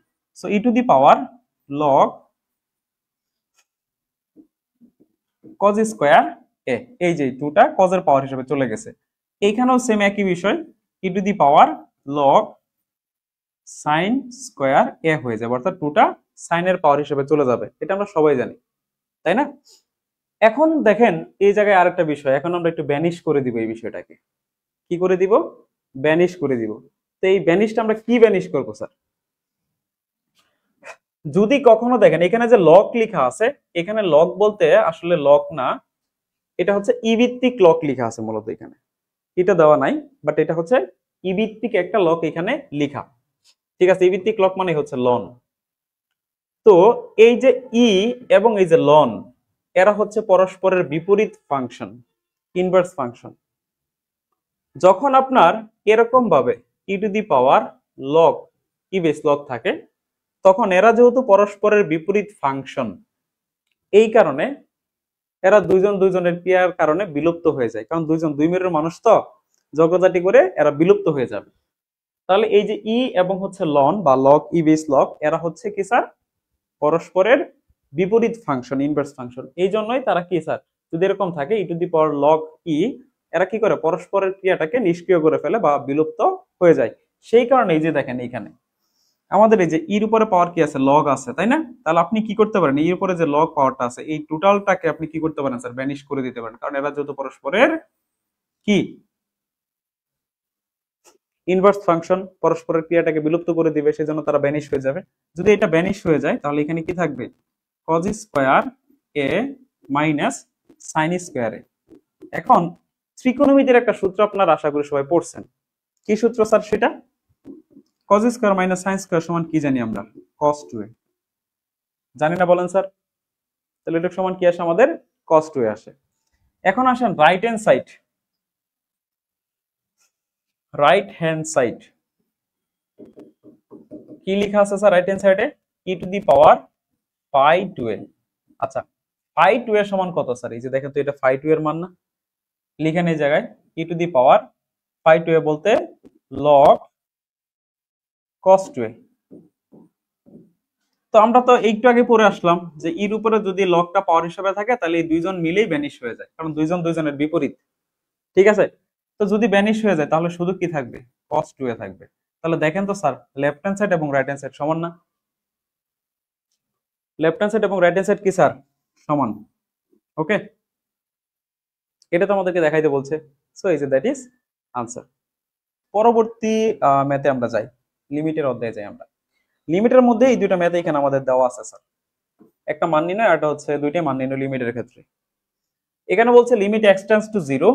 So e to the power log cos square a, এই যে টুটা কজের পাওয়ার হিসেবে চলে গেছে। এইখানেও সেম একই বিষয়, e to the power log sine square a হয়ে যাবে, অর্থাৎ টুটা সাইনের পাওয়ার হিসেবে চলে যাবে। এটা আমরা সবাই জানি, তাই না? এখন দেখেন এই জায়গায় আরেকটা বিষয়, এখন আমরা একটু ব্যানিশ করে দিব এই বিষয়টাকে। কি করে দিব? ব্যানিশ করে দিব। তো এই ব্যানিশটা আমরা কি ব্যানিশ করবো স্যার? যদি কখনো দেখেন এখানে যে লগ লেখা আছে, এখানে লগ বলতে আসলে লগ না, এটা হচ্ছে ই ভিত্তিক লগ লেখা আছে মূলত এখানে, এটা দেওয়া নাই, বাট এটা হচ্ছে ই ভিত্তিক একটা লগ এখানে লেখা। ঠিক আছে, ই ভিত্তিক লগ মানে হচ্ছে লন। তো এই যে ই এবং এই যে লন, এরা হচ্ছে পরস্পরের বিপরীত ফাংশন, ইনভার্স ফাংশন। যখন আপনার এরকম ভাবে e to the power log e base log থাকে, তখন এরা যেহেতু পরস্পরের বিপরীত ফাংশন, এই কারণে এরা দুইজন দুইজনের ক্রিয়ার কারণে বিলুপ্ত হয়ে যায়, কারণ দুইজন দুই মেরুর মানুষ তো, ঝগড়াঝাটি করে এরা বিলুপ্ত হয়ে যাবে। তাহলে এই যে ই এবং হচ্ছে লন বা লগ ই বেস লগ, এরা হচ্ছে কি স্যার? পরস্পরের বিপরীত ফাংশন, ইনভার্স ফাংশন। এই জন্যই তারা কি স্যার, যদি এরকম থাকে ই টু দি পাওয়ার লগ ই, এরা কি করে? পরস্পরের ক্রিয়াটাকে নিষ্ক্রিয় করে ফেলে বা বিলুপ্ত হয়ে যায়। সেই কারণে এই যে দেখেন এইখানে আমাদের এই যে ইর উপরে পাওয়ার কি আছে? লগ আছে, তাই না? তাহলে আপনি কি করতে পারেন? এর উপরে যে লগ পাওয়ারটা আছে, এই টোটালটাকে আপনি কি করতে পারেন স্যার? ব্যানিশ করে দিতে পারেন, কারণ এরা যেহেতু পরস্পরের কি ইনভার্স ফাংশন, পরস্পরের ক্রিয়াটাকে বিলুপ্ত করে দিবে, সেজন্য তারা ব্যানিশ হয়ে যাবে। যদি এটা ব্যানিশ হয়ে যায়, তাহলে এখানে কি থাকবে? কজ স্কোয়ার এ মাইনাস সাইন স্কোয়ার এ। এখন ত্রিকোণমিতির একটা সূত্র আপনারা আশা করি সবাই পড়ছেন। কি সূত্র স্যার সেটা? Cos square minus sine square সমান কি জানি আমরা? কস টু এ। জানি না বলেন স্যার? তাহলে এটা সমান কি আসে আমাদের? কস টু এ আসে। এখন আসেন right hand side, right hand side কি লেখা আছে স্যার? রাইট হ্যান্ড সাইডে ই to the power pi two এ। আচ্ছা, পাই টু এর সমান কত স্যার? এই যে দেখেন তো, এটা পাই টু এর মান না? লিখেন এই জায়গায় ই to the power pi two এ বলতে লগ কস টু এ। তো আমরা তো একটু আগে পড়ে আসলাম যে ইর উপরে যদি লগটা পাওয়ার হিসেবে থাকে, তাহলে এই দুইজন মিলেই ভ্যানিশ হয়ে যায়, কারণ দুইজন দুইজনের বিপরীত। ঠিক আছে, তো যদি ভ্যানিশ হয়ে যায় তাহলে শুধু কি থাকবে? কস টু এ থাকবে। তাহলে দেখেন তো স্যার, লেফট হ্যান্ড সাইড এবং রাইট হ্যান্ড সাইড সমান না? লেফট হ্যান্ড সাইড এবং রাইট হ্যান্ড সাইড কি স্যার? সমান। ওকে, এটা তো আমাদেরকে দেখাইতে বলছে। সো এই যে দ্যাট ইজ আনসার। পরবর্তী ম্যাথে আমরা যাই, লিমিটের অধ্যায়ে যাই আমরা। লিমিটের মধ্যে এই দুইটা ম্যাথ এখানে আমাদের দেওয়া আছে স্যার, একটা মান নির্ণয় আর একটা হচ্ছে দুইটাই মান নির্ণয় লিমিটের ক্ষেত্রে। এখানে বলছে limit x tends to zero,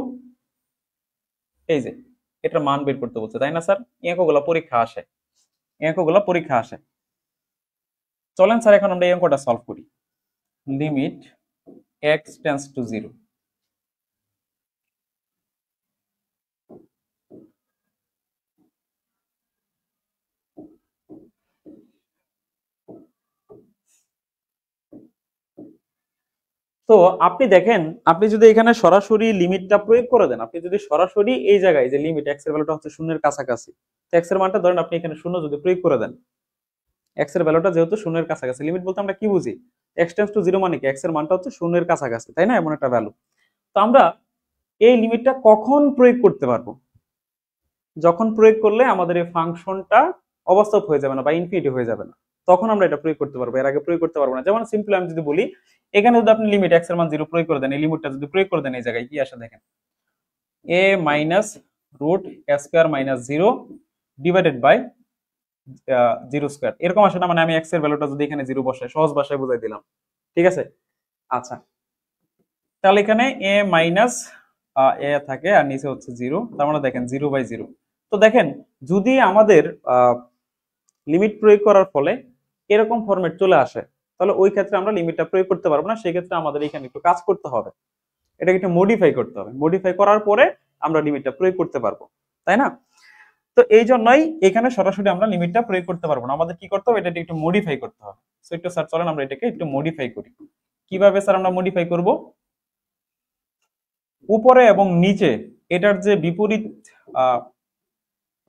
এই যে এটার মান বের করতে বলছে, তাই না স্যার? অঙ্কগুলো পরীক্ষা আসে, অঙ্কগুলো পরীক্ষা আসে। চলেন স্যার এখন আমরা এই অঙ্কটা সলভ করি। Limit x tends to zero. তো আপনি দেখেন, আপনি যদি এখানে সরাসরি লিমিটটা প্রয়োগ করে দেন, আপনি যদি সরাসরি এই জায়গায় যে লিমিট এক্স এর ভ্যালুটা হচ্ছে শূন্যের কাছাকাছি, তো এক্স এর মানটা ধরেন আপনি এখানে শূন্য যদি প্রয়োগ করে দেন, এক্স এর ভ্যালুটা যেহেতু শূন্যের কাছাকাছি, লিমিট বলতে আমরা কি বুঝি? এক্স টেন্ডস টু জিরো মানে কি? এক্স এর মানটা হচ্ছে শূন্যের কাছাকাছি, তাই না? এমন একটা ভ্যালু। তো আমরা এই লিমিটটা কখন প্রয়োগ করতে পারবো? যখন প্রয়োগ করলে আমাদের এই ফাংশনটা অবাস্তব হয়ে যাবে না বা ইনফিনিটি হয়ে যাবে না, তখন আমরা এটা প্রয়োগ করতে পারবো, এর আগে প্রয়োগ করতে পারবো না। যেমন সিম্পলি আমি যদি বলি, এখানে যদি আপনি লিমিট এক্স এর মান জিরো প্রয়োগ করে দেন, এই লিমিটটা যদি প্রয়োগ করে দেন, এই জায়গায় কি আসে দেখেন, a minus root a square minus zero divided by zero square, এরকম আসে না? মানে আমি এক্স এর ভ্যালুটা যদি এখানে জিরো বসাই, সহজ ভাষায় বুঝাই দিলাম, ঠিক আছে? আচ্ছা, তাহলে এখানে এ মাইনাস এ থাকে আর নিচে হচ্ছে জিরো, তার মানে দেখেন জিরো বাই জিরো। তো দেখেন, যদি আমাদের লিমিট প্রয়োগ করার ফলে এরকম ফরম্যাট চলে আসে, তাহলে ওই ক্ষেত্রে আমরা লিমিটটা প্রয়োগ করতে পারবো না, সেই ক্ষেত্রে আমাদের এখানে একটু কাজ করতে হবে, এটাকে একটু মডিফাই করতে হবে। মডিফাই করার পরে আমরা লিমিটটা প্রয়োগ করতে পারবো, তাই না? তো এই জন্যই এখানে সরাসরি আমরা লিমিটটা প্রয়োগ করতে পারবো না, আমাদের কি করতে হবে? এটাকে একটু মডিফাই করতে হবে। সো একটু স্যার চলেন আমরা এটাকে একটু মডিফাই করি। কিভাবে স্যার আমরা মডিফাই করব? উপরে এবং নিচে এটার যে বিপরীত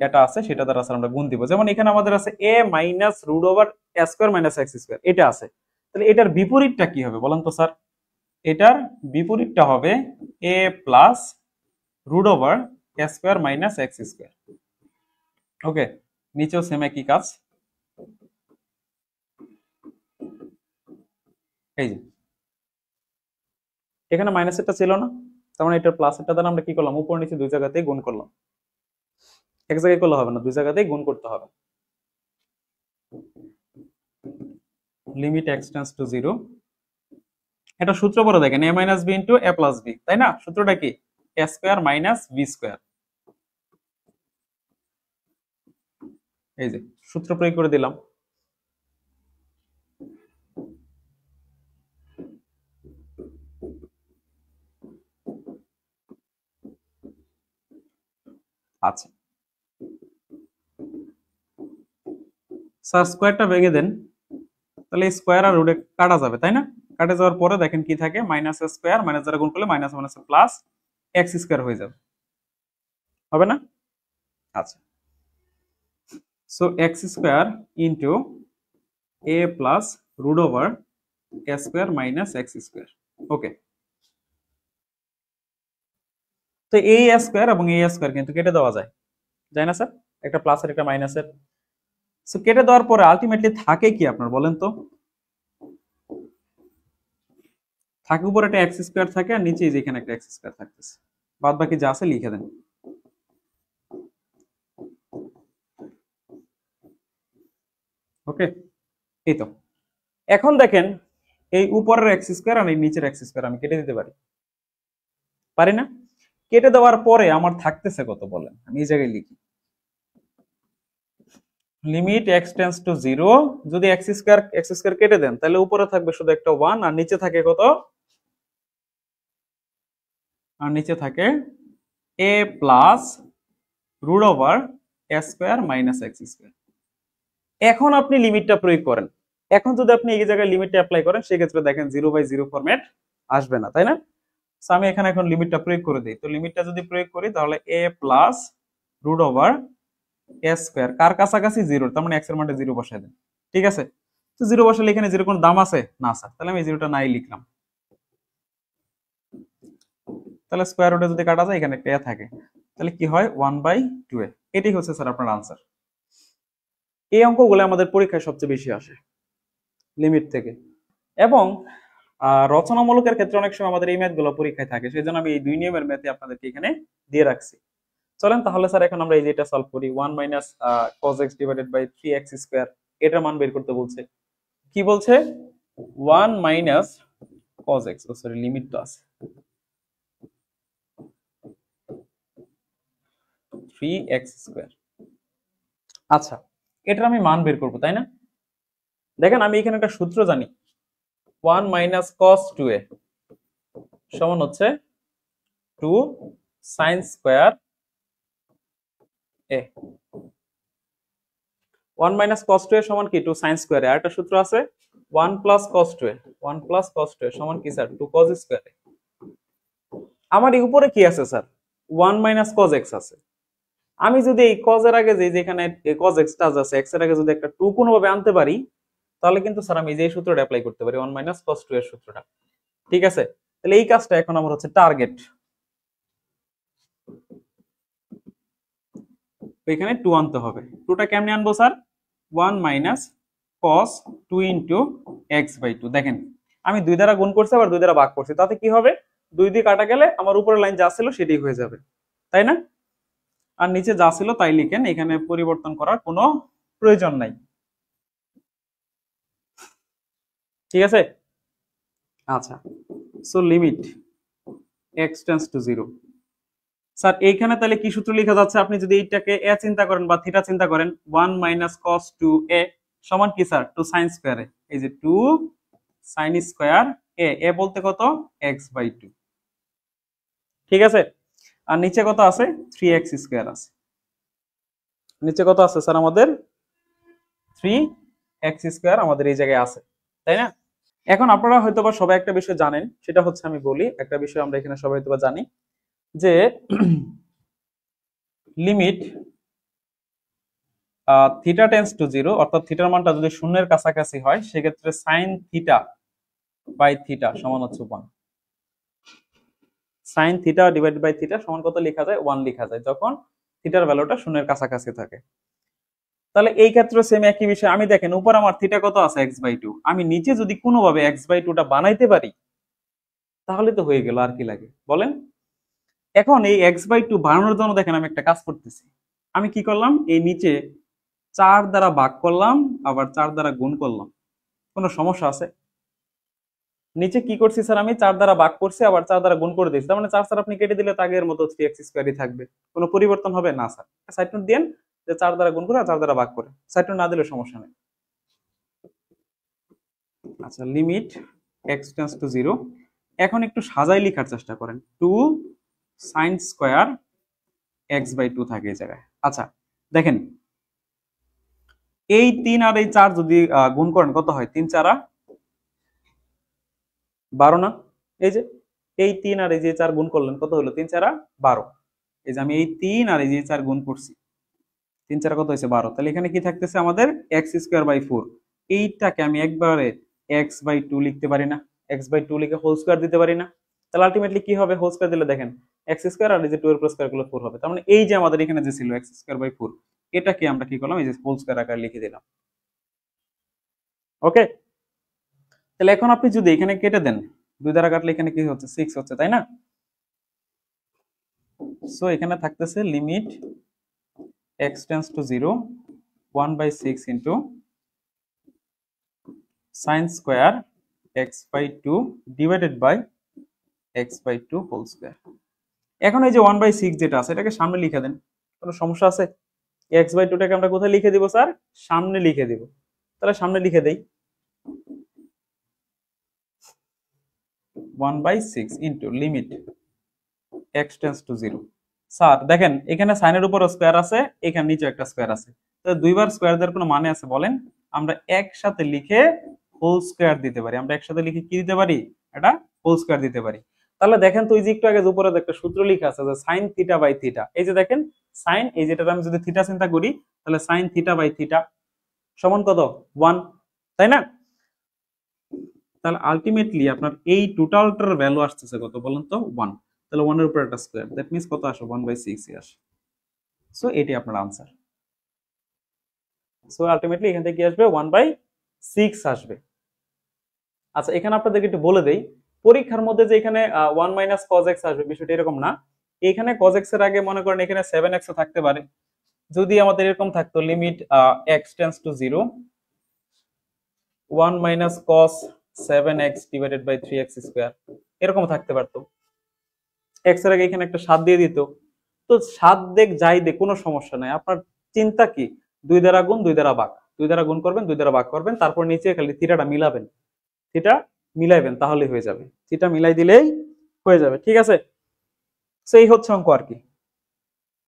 এটা আছে, সেটা দ্বারা স্যার আমরা গুণ দিব। যেমন এখানে আমাদের আছে এ minus root over a square minus x square, এটা আছে। তাহলে এটার বিপরীতটা কি হবে বলেন তো স্যার? এটার বিপরীতটা হবে এ plus root over a square minus x square. ওকে, নিচেও সেম একই কাজ। এই যে এখানে মাইনাসেরটা ছিল না, তার মানে এটার প্লাসেরটা দ্বারা আমরা কি করলাম, উপর নিচে দুই জায়গাতেই গুণ করলাম। এক জায়গায় করলে হবে না, দুই জায়গাতেই গুণ করতে হবে। লিমিট এক্স টেন্ডস টু 0, এটা সূত্র পরে দেখেন a minus b into a plus b, তাই না? সূত্রটা কি? A square minus b square. এই যে সূত্র প্রয়োগ করে দিলাম। আচ্ছা স্যার স্কোয়ারটা ভেঙে দেন, তাহলে স্কোয়ার আর রুটে কাটা যাবে, তাই না? কাটে যাওয়ার পরে দেখেন কি থাকে, মাইনাস স্কোয়ার মাইনাস দ্বারা গুণ করলে minus minus plus x square হয়ে যাবে, হবে না? আচ্ছা, so x square into a plus root over a square minus x square. ওকে, তো এই স্কোয়ার এবং এই স্কোয়ার কিন্তু কেটে দেওয়া যায়, যায় না স্যার? একটা প্লাস আর একটা মাইনাসের। সো কেটে দেওয়ার পরে আলটিমেটলি থাকে কি আপনার বলেন তো? থাকে উপরে একটা এক্স স্কোয়ার থাকে আর নিচে যেখানে একটা এক্স স্কোয়ার থাকতেছে, বাদ বাকি যা আছে লিখে দেন। ওকে, এই তো। এখন দেখেন এই উপরের এক্স স্কোয়ার আর এই নিচের এক্স স্কোয়ার আমি কেটে দিতে পারি, পারি না? কেটে দেওয়ার পরে আমার থাকতেছে কত বলেন, আমি এই জায়গায় লিখি লিমিট এক্স টেন্ডস টু 0, যদি এক্স স্কোয়ার কেটে দেন তাহলে উপরে থাকবে শুধু একটা 1 আর নিচে থাকে কত, আর নিচে থাকে এ plus root over a square minus x square. এখন আপনি লিমিটটা প্রয়োগ করেন, এখন যদি আপনি এই জায়গায় লিমিটটা অ্যাপ্লাই করেন সেক্ষেত্রে দেখেন 0/0 ফরম্যাট আসবে না, তাই না? সো আমি এখানে এখন লিমিটটা প্রয়োগ করে দিই। তো লিমিটটা যদি প্রয়োগ করি তাহলে এ plus root over a square, কার কাছাকাছি 0, তার মানে এক্স এর মানটা 0 বসাই দেন। ঠিক আছে, তো 0 বসালে এখানে 0 কোন দাম আছে না স্যার, তাহলে আমি 0টা নাই লিখলাম। তাহলে স্কোয়ার রুটে যদি কাটা যায় এখানে একটা এ থাকে, তাহলে কি হয় 1/2। এটাই হচ্ছে স্যার আপনার আনসার। এই অঙ্কগুলো আমাদের পরীক্ষায় সবচেয়ে বেশি আসে লিমিট থেকে, এবং রচনামূলকের ক্ষেত্রে অনেক সময় আমাদের এই ম্যাথগুলো পরীক্ষায় থাকে, সেই জন্য আমি এই দুই নিয়মের ম্যাথই আপনাদেরকে এখানে দিয়ে রাখছি। চলেন তাহলে স্যার এখন আমরা এই যেটা সলভ করি, 1 minus cos x divided by 3x square, এটার মান বের করতে বলছে। কি বলছে? 1 minus cos x, sorry limit তো আছে, 3x স্কয়ার। আচ্ছা, এটার আমি মান বের করব, তাই না? দেখেন আমি এখানে একটা সূত্র জানি, 1 মাইনাস cos 2a সমান হচ্ছে 2 sin square a। 1 minus cos 2a সমান কি 2 sin স্কয়ার a। আর একটা সূত্র আছে 1 plus cos 2a, 1 plus cos 2a সমান কি স্যার 2 cos স্কয়ার a। আমার এই উপরে কি আছে স্যার 1 মাইনাস cos x আছে। আমি যদি এই cos এর আগে যেখানে cos x টা আছে x এর আগে যদি একটা 2 কোনোভাবে আনতে পারি তাহলে কিন্তু স্যার আমি যে সূত্রটা অ্যাপ্লাই করতে পারি 1 মাইনাস cos 2 এর সূত্রটা। ঠিক আছে, তাহলে এই কাজটা এখন আমার হচ্ছে টার্গেট, এখানে 2 আনতে হবে। 2টা কেমনে আনবো sir? 1 minus cos 2 into x/2। দেখেন আমি 2 দ্বারা গুণ করছি আবার 2 দ্বারা ভাগ করছি, তাতে কি হবে 2 দিয়ে কাটা গেলে আমার উপরের লাইন যা ছিল সেটাই হয়ে যাবে, তাই না? আর নিচে যা ছিল তাই লিখেন, এখানে পরিবর্তন করার কোনো প্রয়োজন নাই। ঠিক আছে, আচ্ছা, so limit x tends to 0। Sir এইখানে তাহলে কি সূত্র লেখা যাচ্ছে, আপনি যদি এইটাকে a চিন্তা করেন বা থিটা চিন্তা করেন, 1 মাইনাস cos 2a সমান কি স্যার 2 sin স্কয়ার a। এই যে 2 sin স্কয়ার a, a বলতে কত x/2। ঠিক আছে, আর নিচে কত আছে 3x স্কয়ার আছে, নিচে কত আছে স্যার আমাদের 3x স্কয়ার আমাদের এই জায়গায় আছে, তাই না? এখন আপনারা হয়তোবা সবাই একটা বিষয় জানেন, সেটা হচ্ছে আমি বলি একটা বিষয় আমরা এখানে সবাই হয়তোবা জানি যে লিমিট থিটা টেন্ডস টু 0, অর্থাৎ থিটার মানটা যদি শূন্যের কাছাকাছি হয় সেক্ষেত্রে সাইন থিটা বাই থিটা সমান হচ্ছে 1। Sine theta divided by theta সমান কত লেখা যায়? 1 লেখা যায় যখন থিটার ভ্যালুটা শূন্যের কাছাকাছি থাকে। তাহলে এই ক্ষেত্রে সেম একই বিষয়। আমি দেখেন উপর আমার থিটা কত আছে? x/2। আমি নিচে যদি কোনোভাবে x/2টা বানাইতে পারি তাহলে তো হয়ে গেল, আর কি লাগে বলেন। এখন এই x/2 বানানোর জন্য দেখেন আমি একটা কাজ করতেছি। আমি কি করলাম? এই নিচে 4 দ্বারা ভাগ করলাম, আবার 4 দ্বারা গুণ করলাম। কোনো সমস্যা আছে? নিচে কি করছি স্যার? আমি 4 দ্বারা ভাগ করছি, আবার 4 দ্বারা গুণ করে দিয়েছি। তার মানে 4 আপনি কেটে দিলে আগের মতো 3x² থাকবে। কোনো পরিবর্তন হবে না স্যার। সাইড নোট দেন যে 4 দ্বারা গুণ করে আর 4 দ্বারা ভাগ করে। সাইড নোট না দিলে সমস্যা নেই। আচ্ছা, লিমিট x টেন্ডস টু 0। এখন একটু সাজাই লেখার চেষ্টা করেন। 2 sin স্কয়ার x/2 থাকে এই জায়গায়। আচ্ছা দেখেন, এই 3 আর এই 4 যদি গুণ করেন কত হয়? 3 4 12 না? এই যে এই 3 আর এই যে 4 গুণ করলেন কত হলো? 3 4 12। এই যে আমি এই 3 আর এই যে 4 গুণ করছি, 3 4 কত হয়েছে? 12। তাহলে এখানে কি থাকতেছে আমাদের? x²/4। এইটাকে আমি একবারে x/2 লিখতে পারি না? x/2 লিখে হোল স্কয়ার দিতে পারি না? তাহলে আলটিমেটলি কি হবে? হোল স্কয়ার দিলে দেখেন x² আর এই যে 2 এর স্কয়ার গুলো 4 হবে। তার মানে এই যে আমাদের এখানে যে ছিল x²/4, এটাকে আমরা কি করলাম? এই যে হোল স্কয়ার আকারে লিখে দিলাম। ওকে, তাহলে এখন আপনি যদি এখানে কেটে দেন, 2 দ্বারা কাটলে এখানে কি হচ্ছে? 6 হচ্ছে, তাই না? সো এখানে থাকতেছে limit x tends to 0 1/6 into sin square x/2 divided by x/2 whole square. এখন এই যে 1/6 যেটা আছে এটাকে সামনে লিখে দেন। কোনো সমস্যা আছে? x/2 টাকে আমরা কোথায় লিখে দিব স্যার? সামনে লিখে দিব। তাহলে সামনে লিখে দেই 1/6 into limit x tends to 0। Sir দেখেন এখানে সাইনের উপর স্কয়ার আছে, এখানে নিচে একটা স্কয়ার আছে। তো দুইবার স্কয়ার দেওয়ার কোনো মানে আছে বলেন? আমরা একসাথে লিখে হোল স্কয়ার দিতে পারি। আমরা একসাথে লিখে কি দিতে পারি? এটা হোল স্কয়ার দিতে পারি। তাহলে দেখেন তো, এই যে একটু আগে উপরে একটা সূত্র লেখা আছে যে sin থিটা বাই থিটা। এই যে দেখেন sin, এই যেটা আমি যদি থিটা চিন্তা করি তাহলে sin থিটা বাই থিটা সমান কত? 1, তাই না? তাহলে আলটিমেটলি আপনার এই টোটালটার ভ্যালু আসতেছে কত বলেন তো? 1। তাহলে 1 এর উপর একটা স্কয়ার, দ্যাট মিন্স কত আসে? 1/6 এ আসে। সো এটি আপনার আনসার। সো আলটিমেটলি এখান থেকে কি আসবে? 1/6 আসবে। আচ্ছা এখানে আপনাদেরকে একটু বলে দেই, পরীক্ষার মধ্যে যে এখানে 1 মাইনাস cos x আসবে বিষয়টা এরকম না। এখানে cos x এর আগে মনে করেন এখানে 7x ও থাকতে পারে। যদি আমাদের এরকম থাকতো limit x tends to 0 1 minus cos 7x divided by 3x square, এরকম থাকতে পারতো। x এর আগে এখানে একটা 7 দিয়ে দিত। তো 7 দেখ যাই দেখ কোনো সমস্যা নাই। আপনার চিন্তা কি? 2 দ্বারা গুণ, 2 দ্বারা ভাগ, 2 দ্বারা গুণ করবেন, 2 দ্বারা ভাগ করবেন, তারপর নিচে খালি থিটাটা মিলাবেন। থিটা মিলাইবেন তাহলেই হয়ে যাবে। থিটা মিলাই দিলেই হয়ে যাবে, ঠিক আছে? সেই হচ্ছে অঙ্ক আর কি।